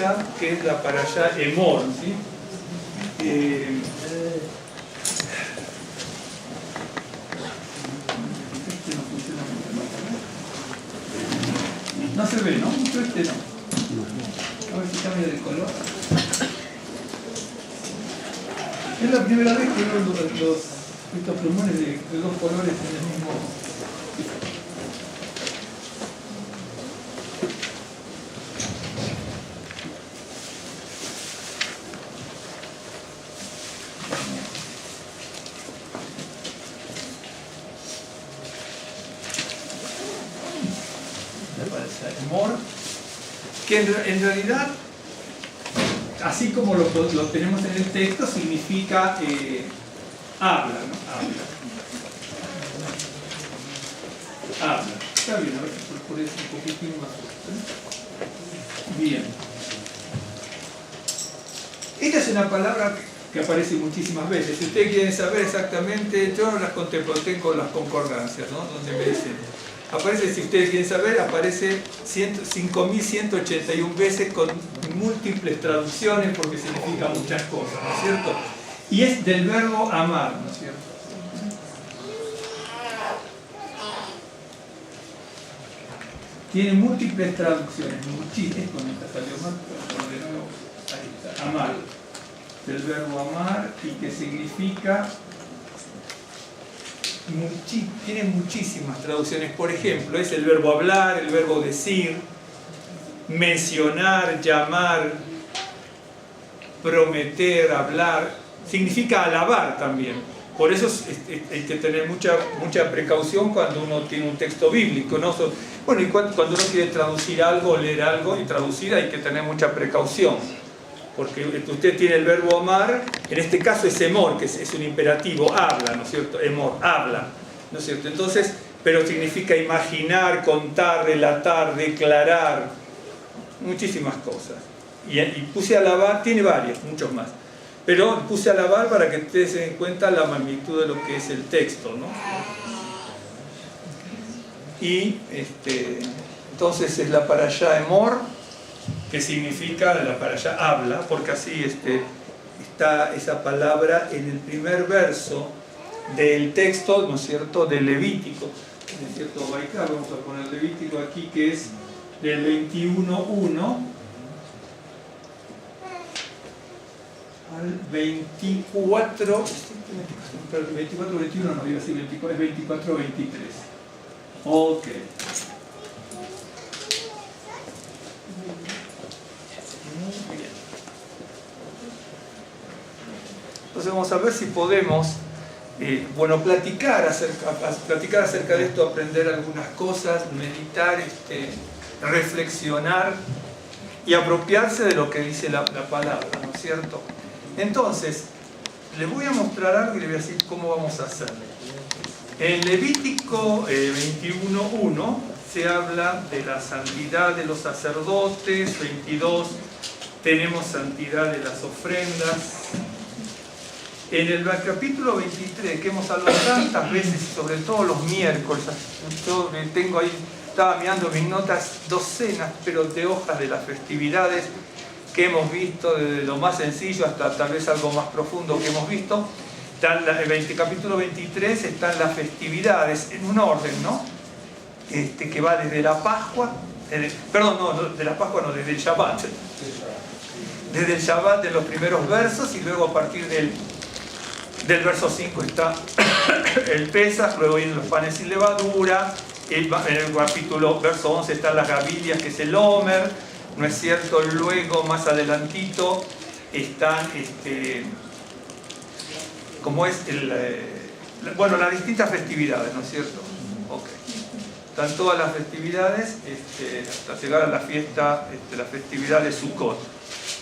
parashá, que es la parashá Emor, ¿sí? No se ve, ¿no? Mucho no. A ver si cambia de color. Es la primera vez que veo estos plumones de dos colores en el mismo. Que en realidad, así como lo tenemos en el texto, significa habla, ¿no? Habla. Está bien, a ver si por eso un poquitín más. Bien. Esta es una palabra que aparece muchísimas veces. Si ustedes quieren saber exactamente, yo las contemplé con las concordancias, ¿no? Donde me dicen. Aparece, si ustedes quieren saber, aparece 5.181 veces con múltiples traducciones porque significa muchas cosas, ¿no es cierto? Y es del verbo amar, ¿no es cierto? Tiene múltiples traducciones, muchísimas, con esta salió mal, pero de nuevo, ahí está, amar, del verbo amar y que significa... tiene muchísimas traducciones. Por ejemplo, es el verbo hablar, el verbo decir, mencionar, llamar, prometer, hablar. Significa alabar también. Por eso hay que tener mucha precaución cuando uno tiene un texto bíblico, ¿no? Bueno, y cuando uno quiere traducir algo, leer algo y traducir, hay que tener mucha precaución. Porque usted tiene el verbo amar, en este caso es emor, que es un imperativo, habla, ¿no es cierto? Emor, habla, ¿no es cierto? Entonces, pero significa imaginar, contar, relatar, declarar, muchísimas cosas. Y puse alabar, tiene varias, muchos más. Pero puse alabar para que ustedes se den cuenta la magnitud de lo que es el texto, ¿no? Y entonces es la parashá Emor, que significa la parashá habla, porque así está esa palabra en el primer verso del texto, ¿no es cierto?, del Levítico, ¿no es cierto? Vamos a poner Levítico aquí, que es del 21.1 al 24, 21 no iba a decir 24, es 24-23. Ok. Entonces vamos a ver si podemos platicar acerca de esto, aprender algunas cosas, meditar, reflexionar y apropiarse de lo que dice la palabra, ¿no es cierto? Entonces, les voy a mostrar algo y les voy a decir cómo vamos a hacerlo. En Levítico 21.1 se habla de la santidad de los sacerdotes. 22 tenemos santidad de las ofrendas. En el capítulo 23, que hemos hablado tantas veces, sobre todo los miércoles, yo tengo ahí, estaba mirando mis notas, docenas, pero de hojas de las festividades que hemos visto, desde lo más sencillo hasta tal vez algo más profundo que hemos visto. En el capítulo 23 están las festividades en un orden, ¿no? Que va desde la Pascua, de la Pascua no, desde el Shabbat. Desde el Shabbat de los primeros versos, y luego a partir del verso 5 está el Pesaj, luego vienen los panes sin levadura, en el capítulo verso 11 están las gavilias, que es el Omer, ¿no es cierto? Luego más adelantito están como es las distintas festividades, ¿no es cierto? Okay. Están todas las festividades hasta llegar a la fiesta, la festividad de Sukkot.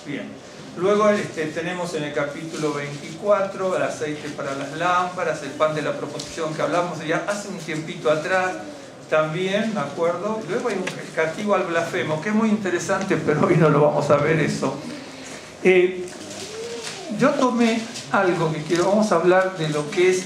Bien. Luego tenemos en el capítulo 24 el aceite para las lámparas, el pan de la proposición que hablamos ya hace un tiempito atrás también, ¿de acuerdo? Luego hay el castigo al blasfemo, que es muy interesante, pero hoy no lo vamos a ver eso. Yo tomé algo que vamos a hablar de lo que es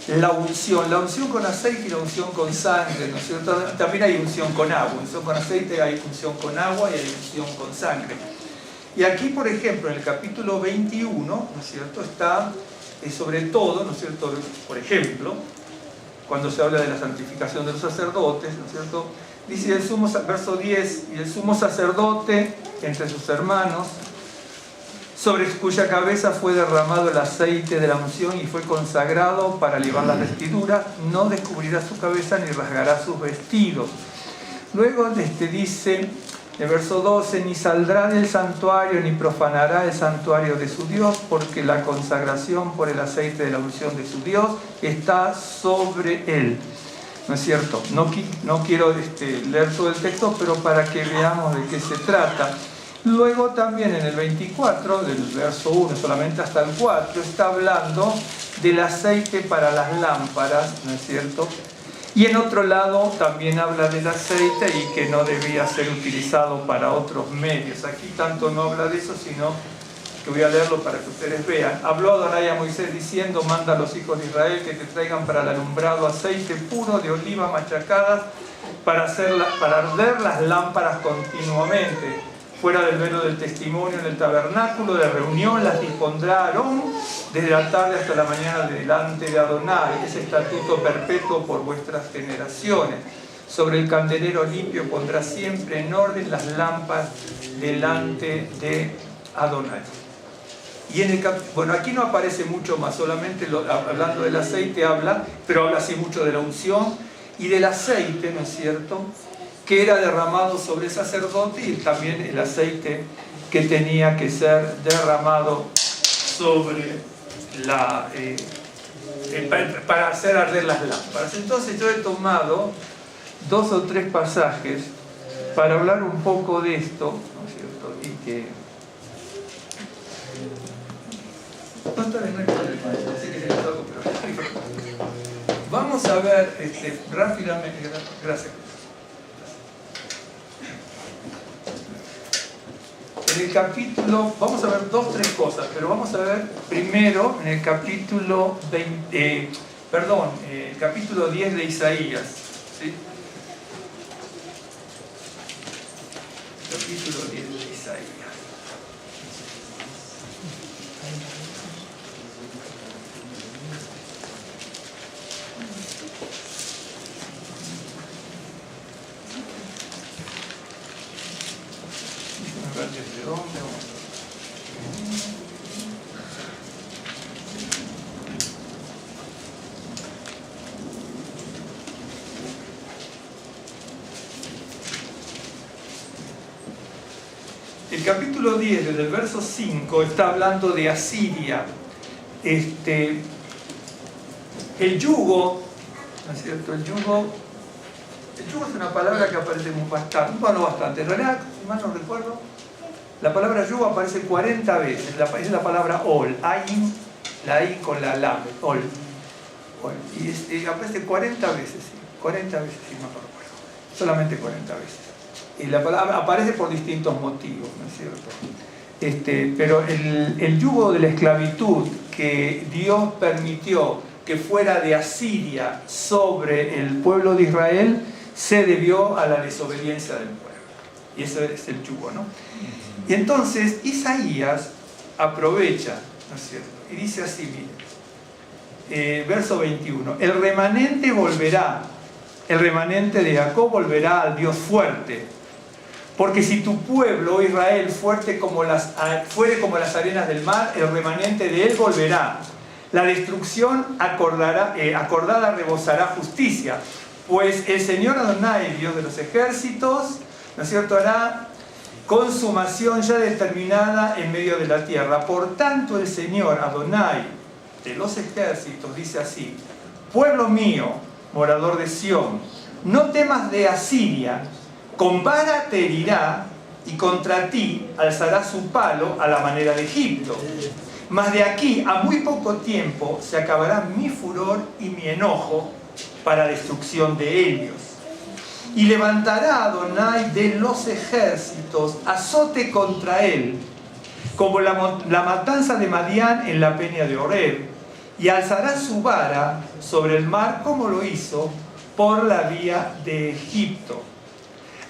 la unción con aceite y la unción con sangre, ¿no es cierto? También hay unción con agua, unción con aceite, hay unción con agua y hay unción con sangre. Y aquí, por ejemplo, en el capítulo 21, ¿no es cierto?, está sobre todo, ¿no es cierto?, por ejemplo, cuando se habla de la santificación de los sacerdotes, ¿no es cierto?, dice el verso 10, y el sumo sacerdote entre sus hermanos, sobre cuya cabeza fue derramado el aceite de la unción y fue consagrado para libar las vestiduras, no descubrirá su cabeza ni rasgará sus vestidos. Luego dice, el verso 12, ni saldrá del santuario ni profanará el santuario de su Dios, porque la consagración por el aceite de la unción de su Dios está sobre él. ¿No es cierto? No quiero leer todo el texto, pero para que veamos de qué se trata. Luego también en el 24, del verso 1 solamente hasta el 4, está hablando del aceite para las lámparas, ¿no es cierto? Y en otro lado también habla del aceite y que no debía ser utilizado para otros medios. Aquí tanto no habla de eso, sino que voy a leerlo para que ustedes vean. Habló Adonai a Moisés diciendo, manda a los hijos de Israel que te traigan para el alumbrado aceite puro de oliva machacadas para arder las lámparas continuamente. Fuera del velo del testimonio en el tabernáculo de reunión las dispondrá Aarón desde la tarde hasta la mañana delante de Adonai. Es estatuto perpetuo por vuestras generaciones. Sobre el candelero limpio pondrá siempre en orden las lámparas delante de Adonai. Y bueno, aquí no aparece mucho más, solamente hablando del aceite habla, pero habla así mucho de la unción y del aceite, ¿no es cierto?, que era derramado sobre el sacerdote, y también el aceite que tenía que ser derramado sobre para hacer arder las lámparas. Entonces yo he tomado 2 o 3 pasajes para hablar un poco de esto, ¿no es cierto? Y que no está en el problema, sé que se lo toco, pero vamos a ver rápidamente, gracias. En el capítulo, vamos a ver 2 o 3 cosas, pero vamos a ver primero en el capítulo el capítulo 10 de Isaías, ¿sí? Capítulo 10 de Isaías. ¿Desde dónde vamos? El capítulo 10, desde el verso 5, está hablando de Asiria. El yugo, ¿no es cierto? El yugo es una palabra que aparece bastante. En realidad, si mal no recuerdo, la palabra yugo aparece 40 veces. Es la palabra ol, ain, la i con la lam, ol. Y aparece 40 veces, sí. 40 veces, si no recuerdo. Solamente 40 veces. Y la palabra aparece por distintos motivos, ¿no es cierto? Pero el yugo de la esclavitud que Dios permitió que fuera de Asiria sobre el pueblo de Israel se debió a la desobediencia del pueblo. Y ese es el yugo, ¿no? Y entonces Isaías aprovecha, ¿no es cierto? Y dice así, mire, verso 21, el remanente volverá, el remanente de Jacob volverá al Dios fuerte, porque si tu pueblo, oh Israel, fuere como las arenas del mar, el remanente de él volverá. La destrucción acordada rebosará justicia, pues el Señor Adonai, Dios de los ejércitos, ¿no es cierto?, hará consumación ya determinada en medio de la tierra. Por tanto, el Señor Adonai de los ejércitos dice así: pueblo mío, morador de Sión, no temas de Asiria, con vara te herirá y contra ti alzará su palo a la manera de Egipto. Mas de aquí a muy poco tiempo se acabará mi furor y mi enojo para destrucción de ellos. Y levantará Adonai de los ejércitos azote contra él, como la matanza de Madián en la peña de Oreb, y alzará su vara sobre el mar como lo hizo por la vía de Egipto.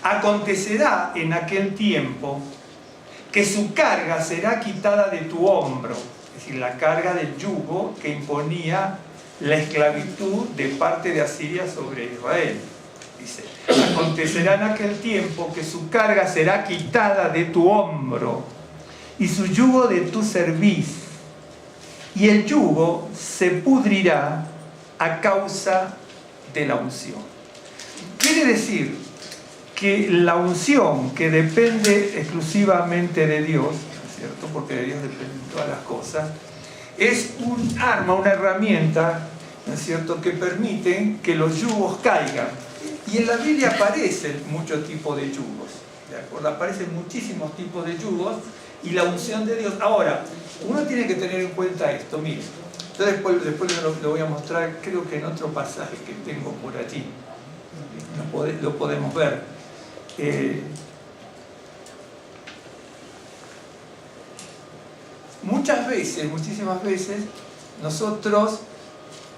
Acontecerá en aquel tiempo que su carga será quitada de tu hombro, es decir, la carga del yugo que imponía la esclavitud de parte de Asiria sobre Israel. Dice, acontecerá en aquel tiempo que su carga será quitada de tu hombro y su yugo de tu cerviz, y el yugo se pudrirá a causa de la unción. Quiere decir que la unción, que depende exclusivamente de Dios, ¿no es cierto? Porque de Dios dependen todas las cosas, es un arma, una herramienta, ¿no es cierto?, que permite que los yugos caigan. Y en la Biblia aparecen muchos tipos de yugos, ¿de acuerdo? Aparecen muchísimos tipos de yugos y la unción de Dios. Ahora, uno tiene que tener en cuenta esto, mire. Yo después lo voy a mostrar, creo que en otro pasaje que tengo por allí. Lo podemos ver. Muchísimas veces, nosotros,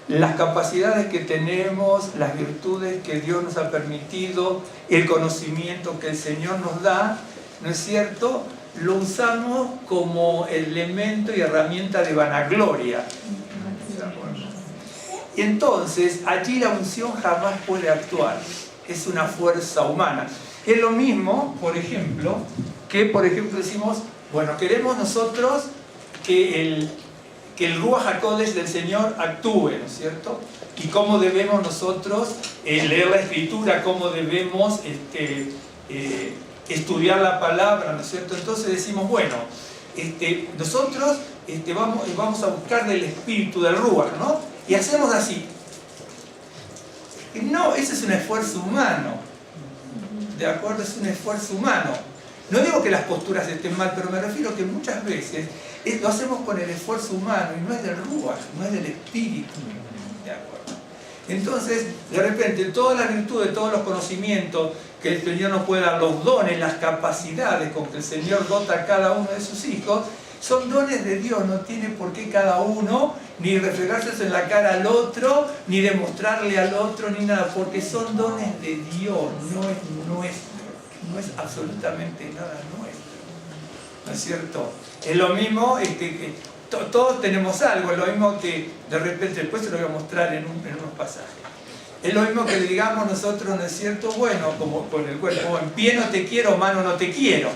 las capacidades que tenemos, las virtudes que Dios nos ha permitido, el conocimiento que el Señor nos da, ¿no es cierto?, lo usamos como elemento y herramienta de vanagloria. Y entonces, allí la unción jamás puede actuar. Es una fuerza humana. Es lo mismo, por ejemplo, que decimos, bueno, queremos nosotros que el Ruach HaKodesh del Señor actúe, ¿no es cierto? Y cómo debemos nosotros leer la Escritura, cómo debemos estudiar la palabra, ¿no es cierto? Entonces decimos, bueno, nosotros vamos a buscar del Espíritu, del Ruach, ¿no? Y hacemos así. No, ese es un esfuerzo humano. ¿De acuerdo? Es un esfuerzo humano. No digo que las posturas estén mal, pero me refiero que muchas veces lo hacemos con el esfuerzo humano y no es del Ruach, no es del Espíritu. ¿De acuerdo? Entonces, de repente, todas las virtudes, todos los conocimientos que el Señor nos puede dar, los dones, las capacidades con que el Señor dota a cada uno de sus hijos, son dones de Dios. No tiene por qué cada uno ni reflejarse en la cara al otro, ni demostrarle al otro, ni nada, porque son dones de Dios, no es nuestro. No es absolutamente nada nuestro, ¿no es cierto? Es lo mismo, todos tenemos algo, es lo mismo que de repente, después se lo voy a mostrar en unos pasajes. Es lo mismo que le digamos nosotros, ¿no es cierto? Bueno, como con el cuerpo, en pie no te quiero, mano no te quiero.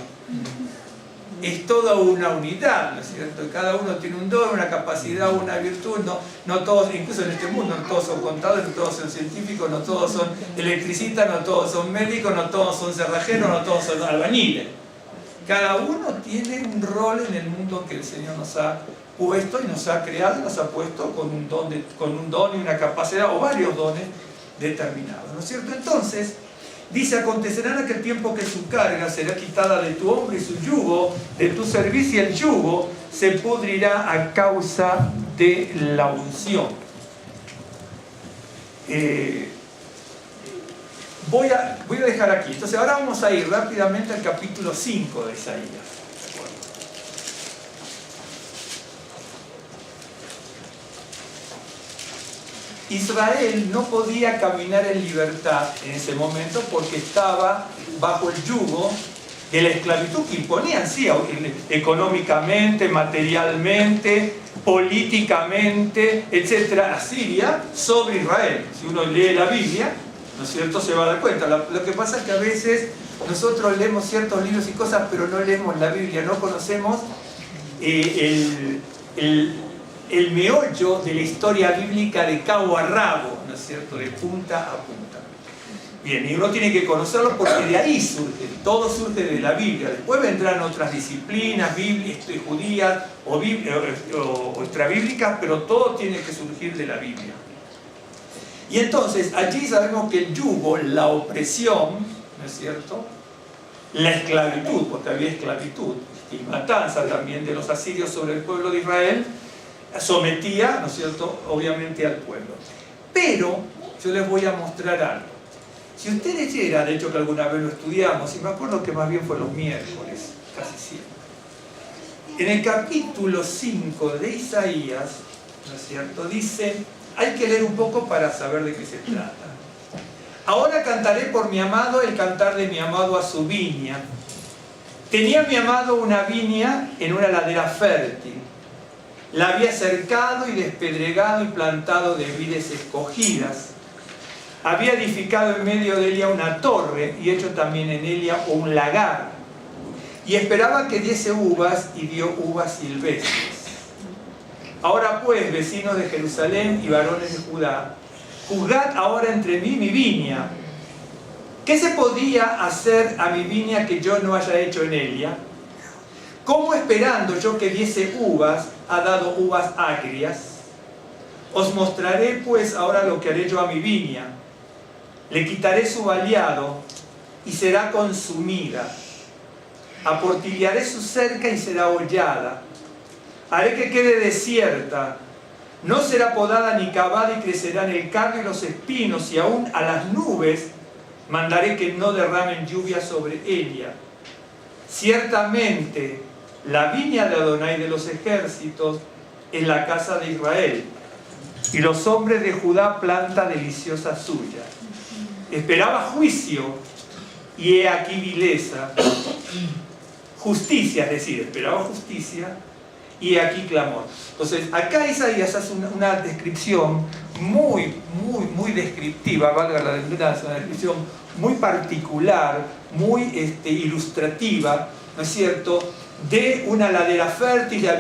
Es toda una unidad, ¿no es cierto? Cada uno tiene un don, una capacidad, una virtud. No todos, incluso en este mundo, no todos son contadores, no todos son científicos, no todos son electricistas, no todos son médicos, no todos son cerrajeros, no todos son albañiles. Cada uno tiene un rol en el mundo que el Señor nos ha puesto y nos ha creado, nos ha puesto con un don y una capacidad, o varios dones determinados, ¿no es cierto? Entonces, dice, acontecerá en aquel tiempo que su carga será quitada de tu hombro y su yugo de tu cerviz, y el yugo se pudrirá a causa de la unción. Voy a dejar aquí. Entonces ahora vamos a ir rápidamente al capítulo 5 de Isaías. Israel no podía caminar en libertad en ese momento porque estaba bajo el yugo de la esclavitud que imponían, sí, económicamente, materialmente, políticamente, etcétera, Asiria sobre Israel. Si uno lee la Biblia, ¿no es cierto?, se va a dar cuenta. Lo que pasa es que a veces nosotros leemos ciertos libros y cosas, pero no leemos la Biblia, no conocemos el meollo de la historia bíblica de cabo a rabo, ¿no es cierto?, de punta a punta. Bien, y uno tiene que conocerlo porque de ahí surge, todo surge de la Biblia. Después vendrán otras disciplinas, judías o extrabíblicas, pero todo tiene que surgir de la Biblia. Y entonces, allí sabemos que el yugo, la opresión, ¿no es cierto?, la esclavitud, porque había esclavitud, y matanza también de los asirios sobre el pueblo de Israel, sometía, ¿no es cierto?, obviamente al pueblo. Pero yo les voy a mostrar algo. Si usted leyera, de hecho que alguna vez lo estudiamos, y me acuerdo que más bien fue los miércoles, casi siempre, en el capítulo 5 de Isaías, ¿no es cierto? Dice, hay que leer un poco para saber de qué se trata. Ahora cantaré por mi amado el cantar de mi amado a su viña. Tenía mi amado una viña en una ladera fértil. La había cercado y despedregado y plantado de vides escogidas. Había edificado en medio de ella una torre y hecho también en ella un lagar. Y esperaba que diese uvas y dio uvas silvestres. Ahora pues, vecinos de Jerusalén y varones de Judá, juzgad ahora entre mí mi viña. ¿Qué se podía hacer a mi viña que yo no haya hecho en ella? ¿Cómo esperando yo que diese uvas, ha dado uvas agrias? Os mostraré pues ahora lo que haré yo a mi viña. Le quitaré su vallado y será consumida. Aportillaré su cerca y será hollada. Haré que quede desierta. No será podada ni cavada y crecerá en el cardo y los espinos, y aún a las nubes mandaré que no derramen lluvia sobre ella. Ciertamente, la viña de Adonai de los ejércitos es la casa de Israel, y los hombres de Judá planta deliciosa suya. Esperaba juicio, y he aquí vileza. Justicia, es decir, esperaba justicia, y he aquí clamor. Entonces, acá Isaías hace una descripción muy descriptiva, valga la redundancia, una descripción muy particular, muy ilustrativa, ¿no es cierto?, de una ladera fértil, la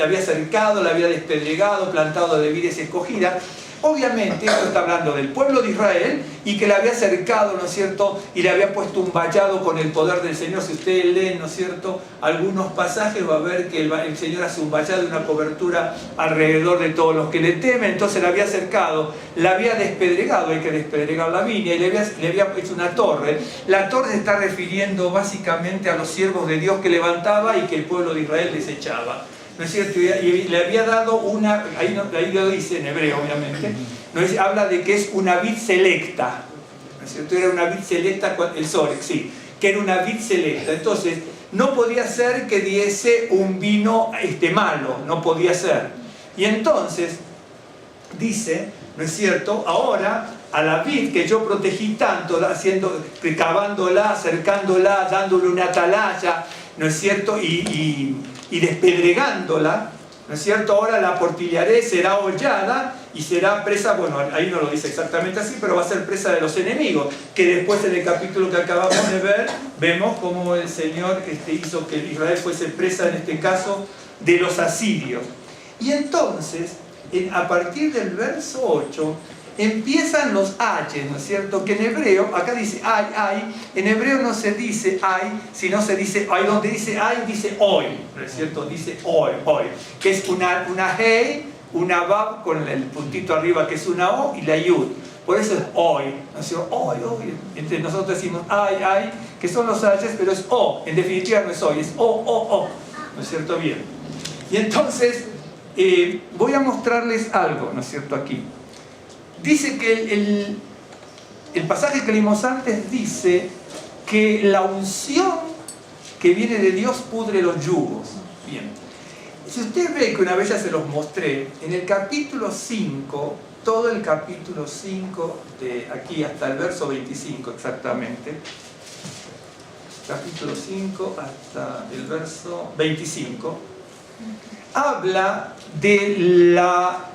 había cercado, la había despedregado, plantado de vides escogidas. Obviamente esto está hablando del pueblo de Israel y que le había cercado, ¿no es cierto?, y le había puesto un vallado con el poder del Señor. Si ustedes leen, ¿no es cierto?, algunos pasajes, va a ver que el Señor hace un vallado y una cobertura alrededor de todos los que le temen. Entonces le había cercado, la había despedregado, hay que despedregar la viña, y le había hecho una torre. La torre se está refiriendo básicamente a los siervos de Dios que levantaba y que el pueblo de Israel desechaba. ¿No es cierto? Y le había dado una, ahí lo dice en hebreo obviamente, ¿no es? Habla de que es una vid selecta, ¿no es cierto? Era una vid selecta, el Sorex, sí, que era una vid selecta. Entonces, no podía ser que diese un vino malo, no podía ser. Y entonces, dice, ¿no es cierto? Ahora, a la vid que yo protegí tanto, cavándola, cercándola, dándole una atalaya, ¿no es cierto? Y despedregándola, ¿no es cierto? Ahora la aportillaré, será hollada y será presa, bueno, ahí no lo dice exactamente así, pero va a ser presa de los enemigos, que después en el capítulo que acabamos de ver, vemos cómo el Señor hizo que Israel fuese presa, en este caso, de los asirios. Y entonces, a partir del verso 8, empiezan los ayes, ¿no es cierto? Que en hebreo, acá dice ay, en hebreo no se dice ay, sino se dice ay, donde dice ay, dice hoy, ¿no es cierto? Dice hoy, que es una hey, una vav con el puntito arriba que es una o y la yud. Por eso es hoy, ¿no es cierto? Hoy. Entonces nosotros decimos ay, que son los ayes, pero es o, en definitiva no es hoy, es o, ¿no es cierto? Bien. Y entonces, voy a mostrarles algo, ¿no es cierto? Aquí. Dice que el pasaje que leímos antes dice que la unción que viene de Dios pudre los yugos. Bien. Si usted ve que una vez ya se los mostré, en el capítulo 5, todo el capítulo 5, de aquí hasta el verso 25 exactamente, capítulo 5 hasta el verso 25, habla de la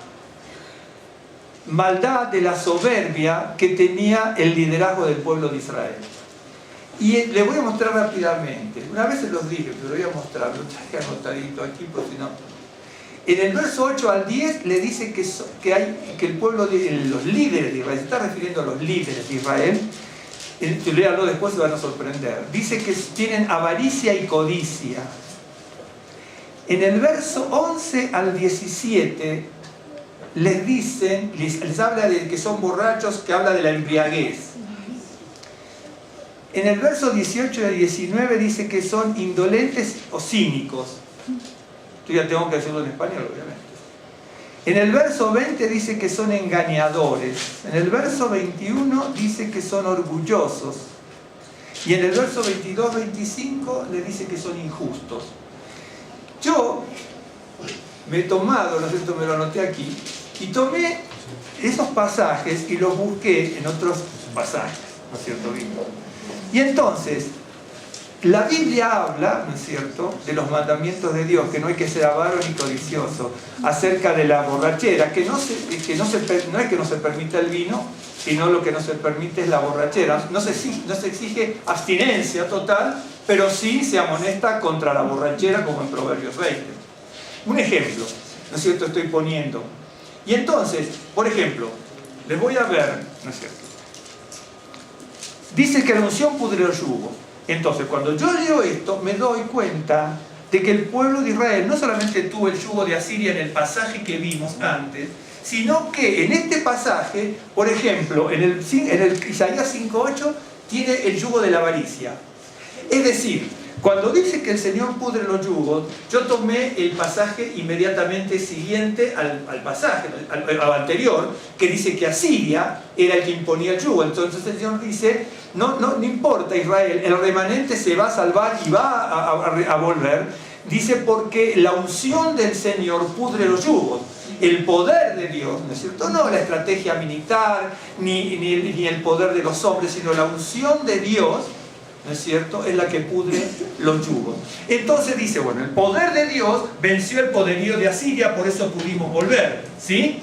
maldad, de la soberbia que tenía el liderazgo del pueblo de Israel. Y le voy a mostrar rápidamente. Una vez se los dije, pero lo voy a mostrar, lo traje anotadito aquí, porque si no. En el verso 8 al 10 le dice que el pueblo, los líderes de Israel, se está refiriendo a los líderes de Israel, léalo después, se van a sorprender. Dice que tienen avaricia y codicia. En el verso 11 al 17 les dicen, les habla de que son borrachos, que habla de la embriaguez. En el verso 18 y 19 dice que son indolentes o cínicos. Yo ya tengo que decirlo en español, obviamente. En el verso 20 dice que son engañadores. En el verso 21 dice que son orgullosos. Y en el verso 22-25 le dice que son injustos. Yo me he tomado, ¿no es cierto?, me lo anoté aquí, y tomé esos pasajes y los busqué en otros pasajes, ¿no es cierto?, Víctor? Y entonces, la Biblia habla, ¿no es cierto?, de los mandamientos de Dios, que no hay que ser avaro ni codicioso, acerca de la borrachera, no es que no se permita el vino, sino lo que no se permite es la borrachera. No se exige abstinencia total, pero sí se amonesta contra la borrachera, como en Proverbios 20. Un ejemplo, ¿no es cierto?, estoy poniendo. Y entonces, por ejemplo, les voy a ver, ¿no es cierto?, dice que la unción pudre el yugo. Entonces, cuando yo leo esto, me doy cuenta de que el pueblo de Israel no solamente tuvo el yugo de Asiria en el pasaje que vimos antes, sino que en este pasaje, por ejemplo, en el Isaías 5:8, tiene el yugo de la avaricia. Es decir, cuando dice que el Señor pudre los yugos, yo tomé el pasaje inmediatamente siguiente al pasaje, al anterior, que dice que Asiria era el que imponía el yugo. Entonces el Señor dice, no importa Israel, el remanente se va a salvar y va a volver. Dice, porque la unción del Señor pudre los yugos. El poder de Dios, ¿no es cierto? No la estrategia militar, ni el poder de los hombres, sino la unción de Dios, ¿no es cierto?, es la que pudre los yugos. Entonces dice, bueno, el poder de Dios venció el poderío de Asiria, por eso pudimos volver, ¿sí?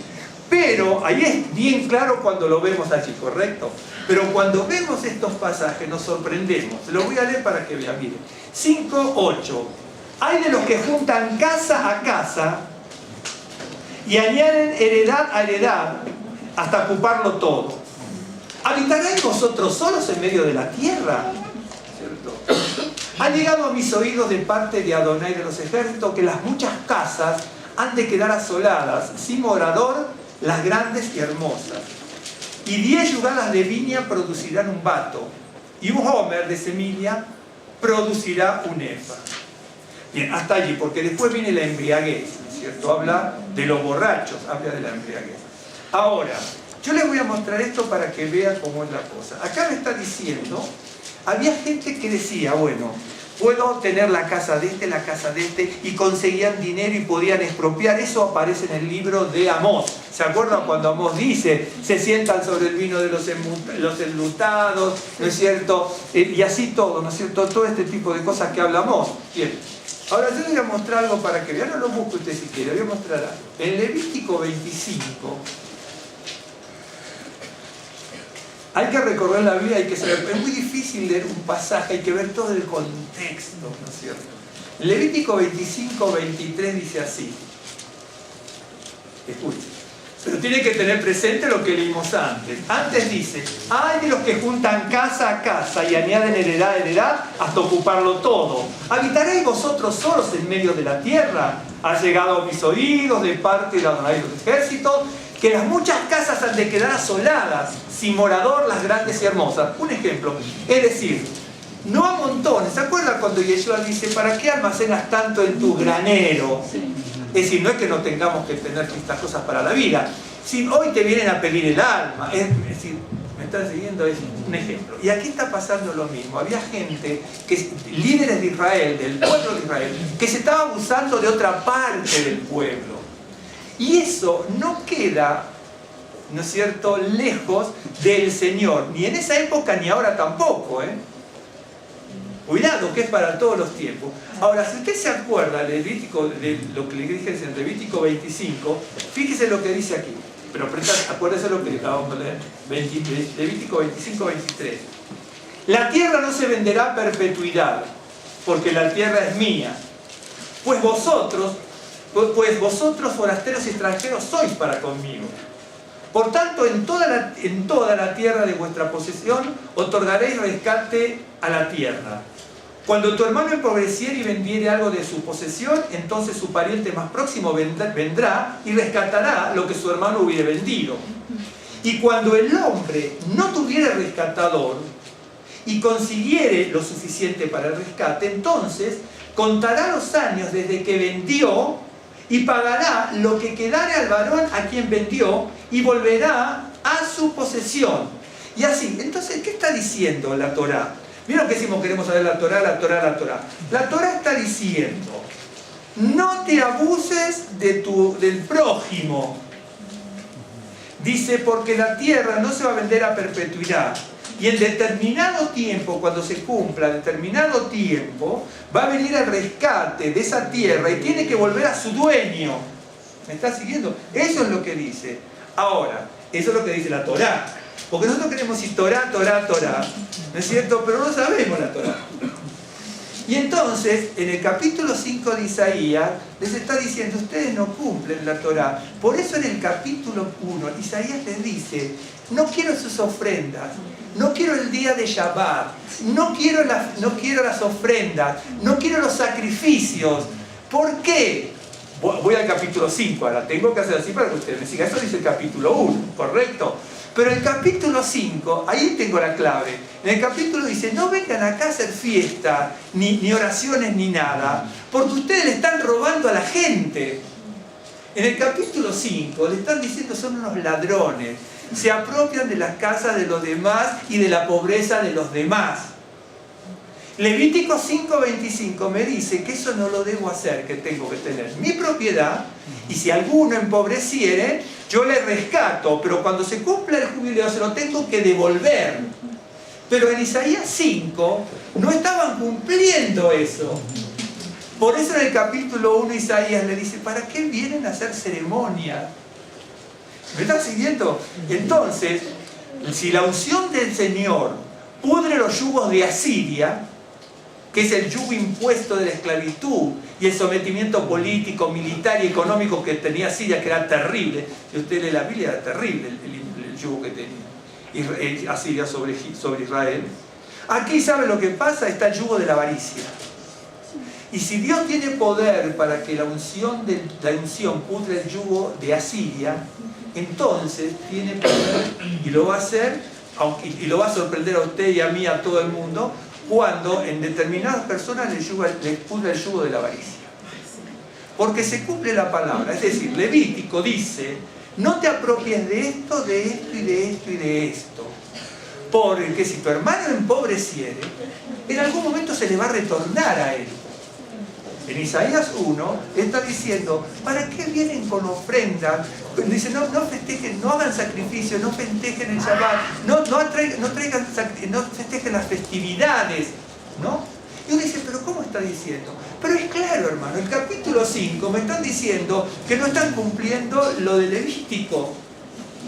Pero ahí es bien claro cuando lo vemos allí, ¿correcto? Pero cuando vemos estos pasajes nos sorprendemos. Lo voy a leer para que vean, miren. 5:8. Hay de los que juntan casa a casa y añaden heredad a heredad hasta ocuparlo todo. ¿Habitaréis vosotros solos en medio de la tierra? ¿Cierto? Ha llegado a mis oídos de parte de Adonai de los ejércitos que las muchas casas han de quedar asoladas, sin morador, las grandes y hermosas. Y 10 yugadas de viña producirán un bato, y un homer de semilla producirá un efa. Bien, hasta allí, porque después viene la embriaguez, ¿no es cierto? Habla de los borrachos, habla de la embriaguez. Ahora, yo les voy a mostrar esto para que vean cómo es la cosa. Acá me está diciendo, había gente que decía, bueno, puedo tener la casa de este, y conseguían dinero y podían expropiar. Eso aparece en el libro de Amós. ¿Se acuerdan cuando Amós dice, se sientan sobre el vino de los enlutados, ¿no es cierto? Y así todo, ¿no es cierto? Todo este tipo de cosas que habla Amós. Bien. Ahora yo les voy a mostrar algo para que vean, no lo busque usted si quiere, voy a mostrar algo. En Levítico 25, hay que recorrer la Biblia, hay que saber, es muy difícil leer un pasaje, hay que ver todo el contexto, ¿no es cierto? Levítico 25:23 dice así, escuchen, pero tiene que tener presente lo que leímos antes. Antes dice, hay de los que juntan casa a casa y añaden heredad a heredad hasta ocuparlo todo. ¿Habitaréis vosotros solos en medio de la tierra? Ha llegado a mis oídos de parte de Adonai de los ejércitos que las muchas casas han de quedar asoladas, sin morador, las grandes y hermosas. Un ejemplo, es decir, no amontones. ¿Se acuerdan cuando Yeshua dice, ¿para qué almacenas tanto en tu granero? Es decir, no es que no tengamos que tener estas cosas para la vida. Si hoy te vienen a pedir el alma, es decir, me están siguiendo, es un ejemplo. Y aquí está pasando lo mismo. Había gente, líderes de Israel, del pueblo de Israel, que se estaba abusando de otra parte del pueblo. Y eso no queda, ¿no es cierto?, lejos del Señor, ni en esa época ni ahora tampoco, ¿eh? Cuidado, que es para todos los tiempos. Ahora, si usted se acuerda de lo que le dije en Levítico 25, fíjese lo que dice aquí, pero acuérdese lo que le acabamos de leer, Levítico 25:23. La tierra no se venderá a perpetuidad, porque la tierra es mía, pues vosotros forasteros y extranjeros sois para conmigo. Por tanto, en toda la tierra de vuestra posesión otorgaréis rescate a la tierra. Cuando tu hermano empobreciere y vendiere algo de su posesión, entonces su pariente más próximo vendrá y rescatará lo que su hermano hubiere vendido. Y cuando el hombre no tuviere rescatador y consiguiere lo suficiente para el rescate, entonces contará los años desde que vendió y pagará lo que quedare al varón a quien vendió y volverá a su posesión. Y así, entonces, ¿qué está diciendo la Torá? ¿Vieron que decimos queremos saber la Torá? La Torá está diciendo no te abuses del prójimo. Dice, porque la tierra no se va a vender a perpetuidad. Y en determinado tiempo, cuando se cumpla determinado tiempo, va a venir el rescate de esa tierra y tiene que volver a su dueño. ¿Me está siguiendo? Eso es lo que dice. Ahora, eso es lo que dice la Torá. Porque nosotros queremos decir Torá, Torá, Torá. ¿No es cierto? Pero no sabemos la Torá. Y entonces, en el capítulo 5 de Isaías, les está diciendo, ustedes no cumplen la Torá. Por eso en el capítulo 1, Isaías les dice, no quiero sus ofrendas, no quiero el día de Shabbat, no quiero las ofrendas, no quiero los sacrificios. ¿Por qué? Voy al capítulo 5, ahora tengo que hacer así para que ustedes me sigan. Eso dice el capítulo 1, ¿correcto? Pero el capítulo 5, ahí tengo la clave. En el capítulo dice, no vengan acá a hacer fiesta, ni oraciones, ni nada, porque ustedes le están robando a la gente. En el capítulo 5 le están diciendo, son unos ladrones, se apropian de las casas de los demás y de la pobreza de los demás. Levítico 5:25 me dice que eso no lo debo hacer, que tengo que tener mi propiedad, y si alguno empobreciere, yo le rescato, pero cuando se cumpla el jubileo se lo tengo que devolver. Pero en Isaías 5 no estaban cumpliendo eso. Por eso en el capítulo 1 Isaías le dice, ¿para qué vienen a hacer ceremonia? ¿Me están siguiendo? Entonces, si la unción del Señor pudre los yugos de Asiria, que es el yugo impuesto de la esclavitud y el sometimiento político, militar y económico que tenía Asiria, que era terrible. Si usted lee la Biblia, era terrible el yugo que tenía Asiria sobre Israel. Aquí, ¿sabe lo que pasa? Está el yugo de la avaricia. Y si Dios tiene poder para que la unción pudre el yugo de Asiria, entonces tiene poder y lo va a hacer, y lo va a sorprender a usted y a mí, a todo el mundo, cuando en determinadas personas les pudre el yugo de la avaricia. Porque se cumple la palabra. Es decir, Levítico dice, no te apropies de esto, de esto y de esto y de esto. Porque si tu hermano empobreciere, en algún momento se le va a retornar a él. En Isaías 1 está diciendo, ¿para qué vienen con ofrendas? Dice, no festejen, no hagan sacrificio, no festejen el Shabbat, no festejen las festividades, ¿no? Y uno dice, ¿pero cómo está diciendo? Pero es claro, hermano, el capítulo 5 me están diciendo que no están cumpliendo lo de Levítico.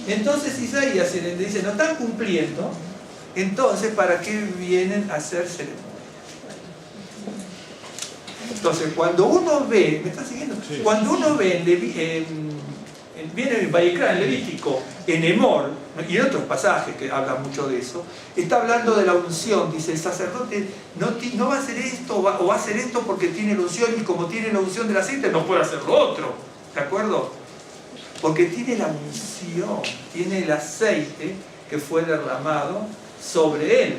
Entonces Isaías le dice, no están cumpliendo, entonces ¿para qué vienen a hacer ceremonia? Entonces, cuando uno ve, ¿me está siguiendo? Sí. Cuando uno ve viene en Vayikra, en Levítico, en Emor, y en otros pasajes que hablan mucho de eso, está hablando de la unción. Dice, el sacerdote no va a hacer esto o va a hacer esto porque tiene la unción, y como tiene la unción del aceite no puede hacer lo otro, ¿de acuerdo? Porque tiene la unción, tiene el aceite que fue derramado sobre él,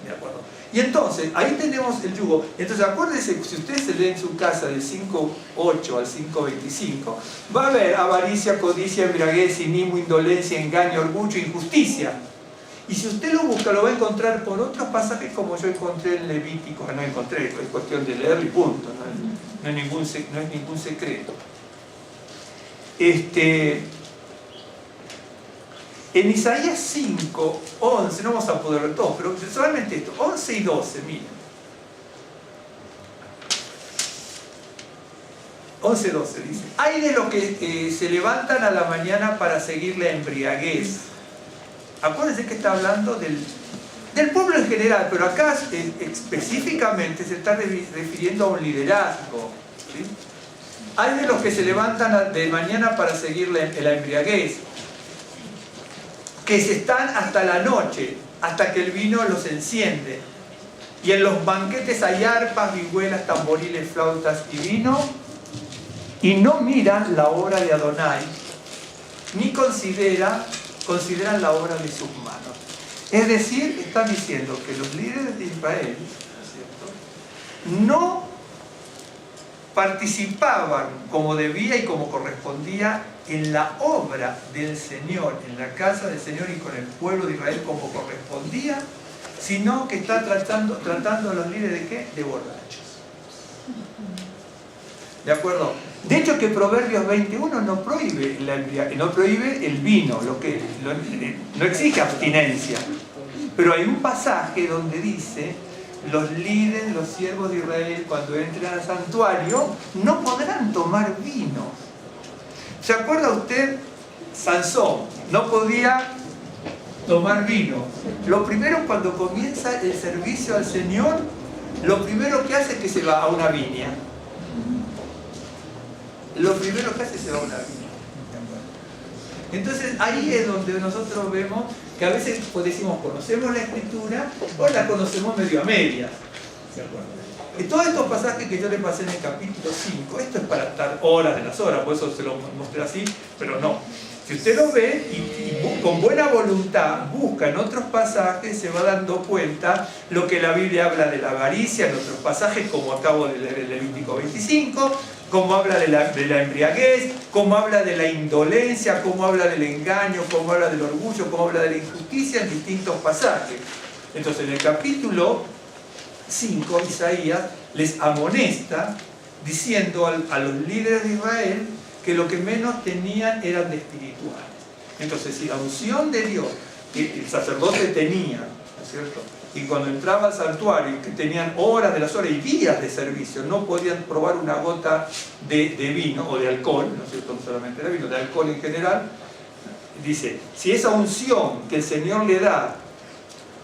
¿de acuerdo? Y entonces, ahí tenemos el yugo. Entonces, acuérdense, si ustedes se leen en su casa del 5.8 al 5.25, va a haber avaricia, codicia, embriaguez, cinismo, indolencia, engaño, orgullo, injusticia. Y si usted lo busca, lo va a encontrar por otros pasajes como yo encontré en Levítico. No encontré, es cuestión de leerlo y punto. No es ningún secreto. En Isaías 5, 11, no vamos a poder ver todo, pero solamente esto, 11 y 12, miren. 11 y 12 dice, hay de los que se levantan a la mañana para seguir la embriaguez. Acuérdense que está hablando del pueblo en general, pero acá específicamente se está refiriendo a un liderazgo, ¿sí? Hay de los que se levantan de mañana para seguir la embriaguez, que se están hasta la noche, hasta que el vino los enciende. Y en los banquetes hay arpas, vihuelas, tamboriles, flautas y vino, y no miran la obra de Adonai, ni consideran la obra de sus manos. Es decir, están diciendo que los líderes de Israel, ¿cierto?, no participaban como debía y como correspondía en la obra del Señor, en la casa del Señor y con el pueblo de Israel como correspondía, sino que está tratando a los líderes ¿de qué? De borrachos. ¿De acuerdo? De hecho que Proverbios 21 no prohíbe, no prohíbe el vino, no exige abstinencia. Pero hay un pasaje donde dice, los líderes, los siervos de Israel, cuando entren al santuario, no podrán tomar vino. ¿Se acuerda usted? Sansón no podía tomar vino. Lo primero, cuando comienza el servicio al Señor, lo primero que hace es que se va a una viña. Lo primero que hace es que se va a una viña. Entonces ahí es donde nosotros vemos que a veces pues, decimos, conocemos la Escritura o la conocemos medio a medias. ¿De acuerdo? Y todos estos pasajes que yo le pasé en el capítulo 5, esto es para estar horas de las horas, por eso se lo mostré así, pero no. Si usted lo ve y con buena voluntad busca en otros pasajes, se va dando cuenta lo que la Biblia habla de la avaricia en otros pasajes, como acabo de leer el Levítico 25, cómo habla de la embriaguez, cómo habla de la indolencia, cómo habla del engaño, cómo habla del orgullo, cómo habla de la injusticia en distintos pasajes. Entonces en el capítulo 5, Isaías les amonesta diciendo a los líderes de Israel que lo que menos tenían eran de espirituales. Entonces, si la unción de Dios que el sacerdote tenía, ¿no es cierto? Y cuando entraba al santuario, que tenían horas de las horas y días de servicio, no podían probar una gota de vino o de alcohol, ¿no es cierto? No solamente de vino, de alcohol en general. Dice, si esa unción que el Señor le da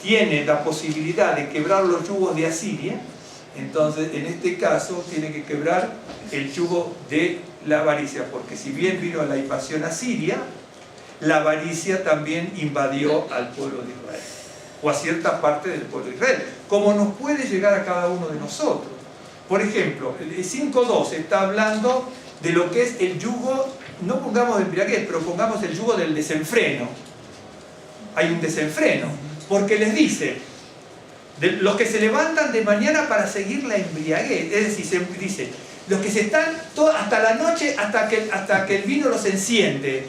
tiene la posibilidad de quebrar los yugos de Asiria, entonces en este caso tiene que quebrar el yugo de la avaricia, porque si bien vino la invasión asiria, la avaricia también invadió al pueblo de Israel, o a cierta parte del pueblo de Israel, como nos puede llegar a cada uno de nosotros. Por ejemplo, el 5.2 está hablando de lo que es el yugo, no pongamos de embriaguez, pero pongamos el yugo del desenfreno. Hay un desenfreno, porque les dice, los que se levantan de mañana para seguir la embriaguez, es decir, se dice, los que se están hasta la noche, hasta que el vino los enciende,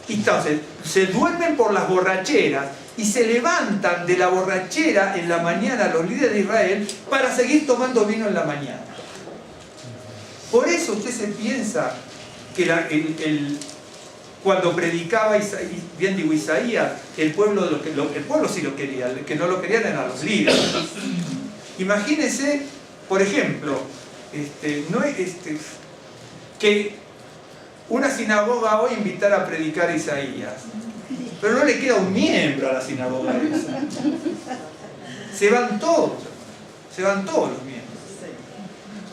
y entonces se duermen por las borracheras y se levantan de la borrachera en la mañana los líderes de Israel para seguir tomando vino en la mañana. Por eso usted se piensa que cuando predicaba Isaías, el pueblo sí lo quería, el que no lo querían eran los líderes. Imagínense, por ejemplo, que una sinagoga hoy invitara a predicar a Isaías, pero no le queda un miembro a la sinagoga esa. Se van todos los miembros.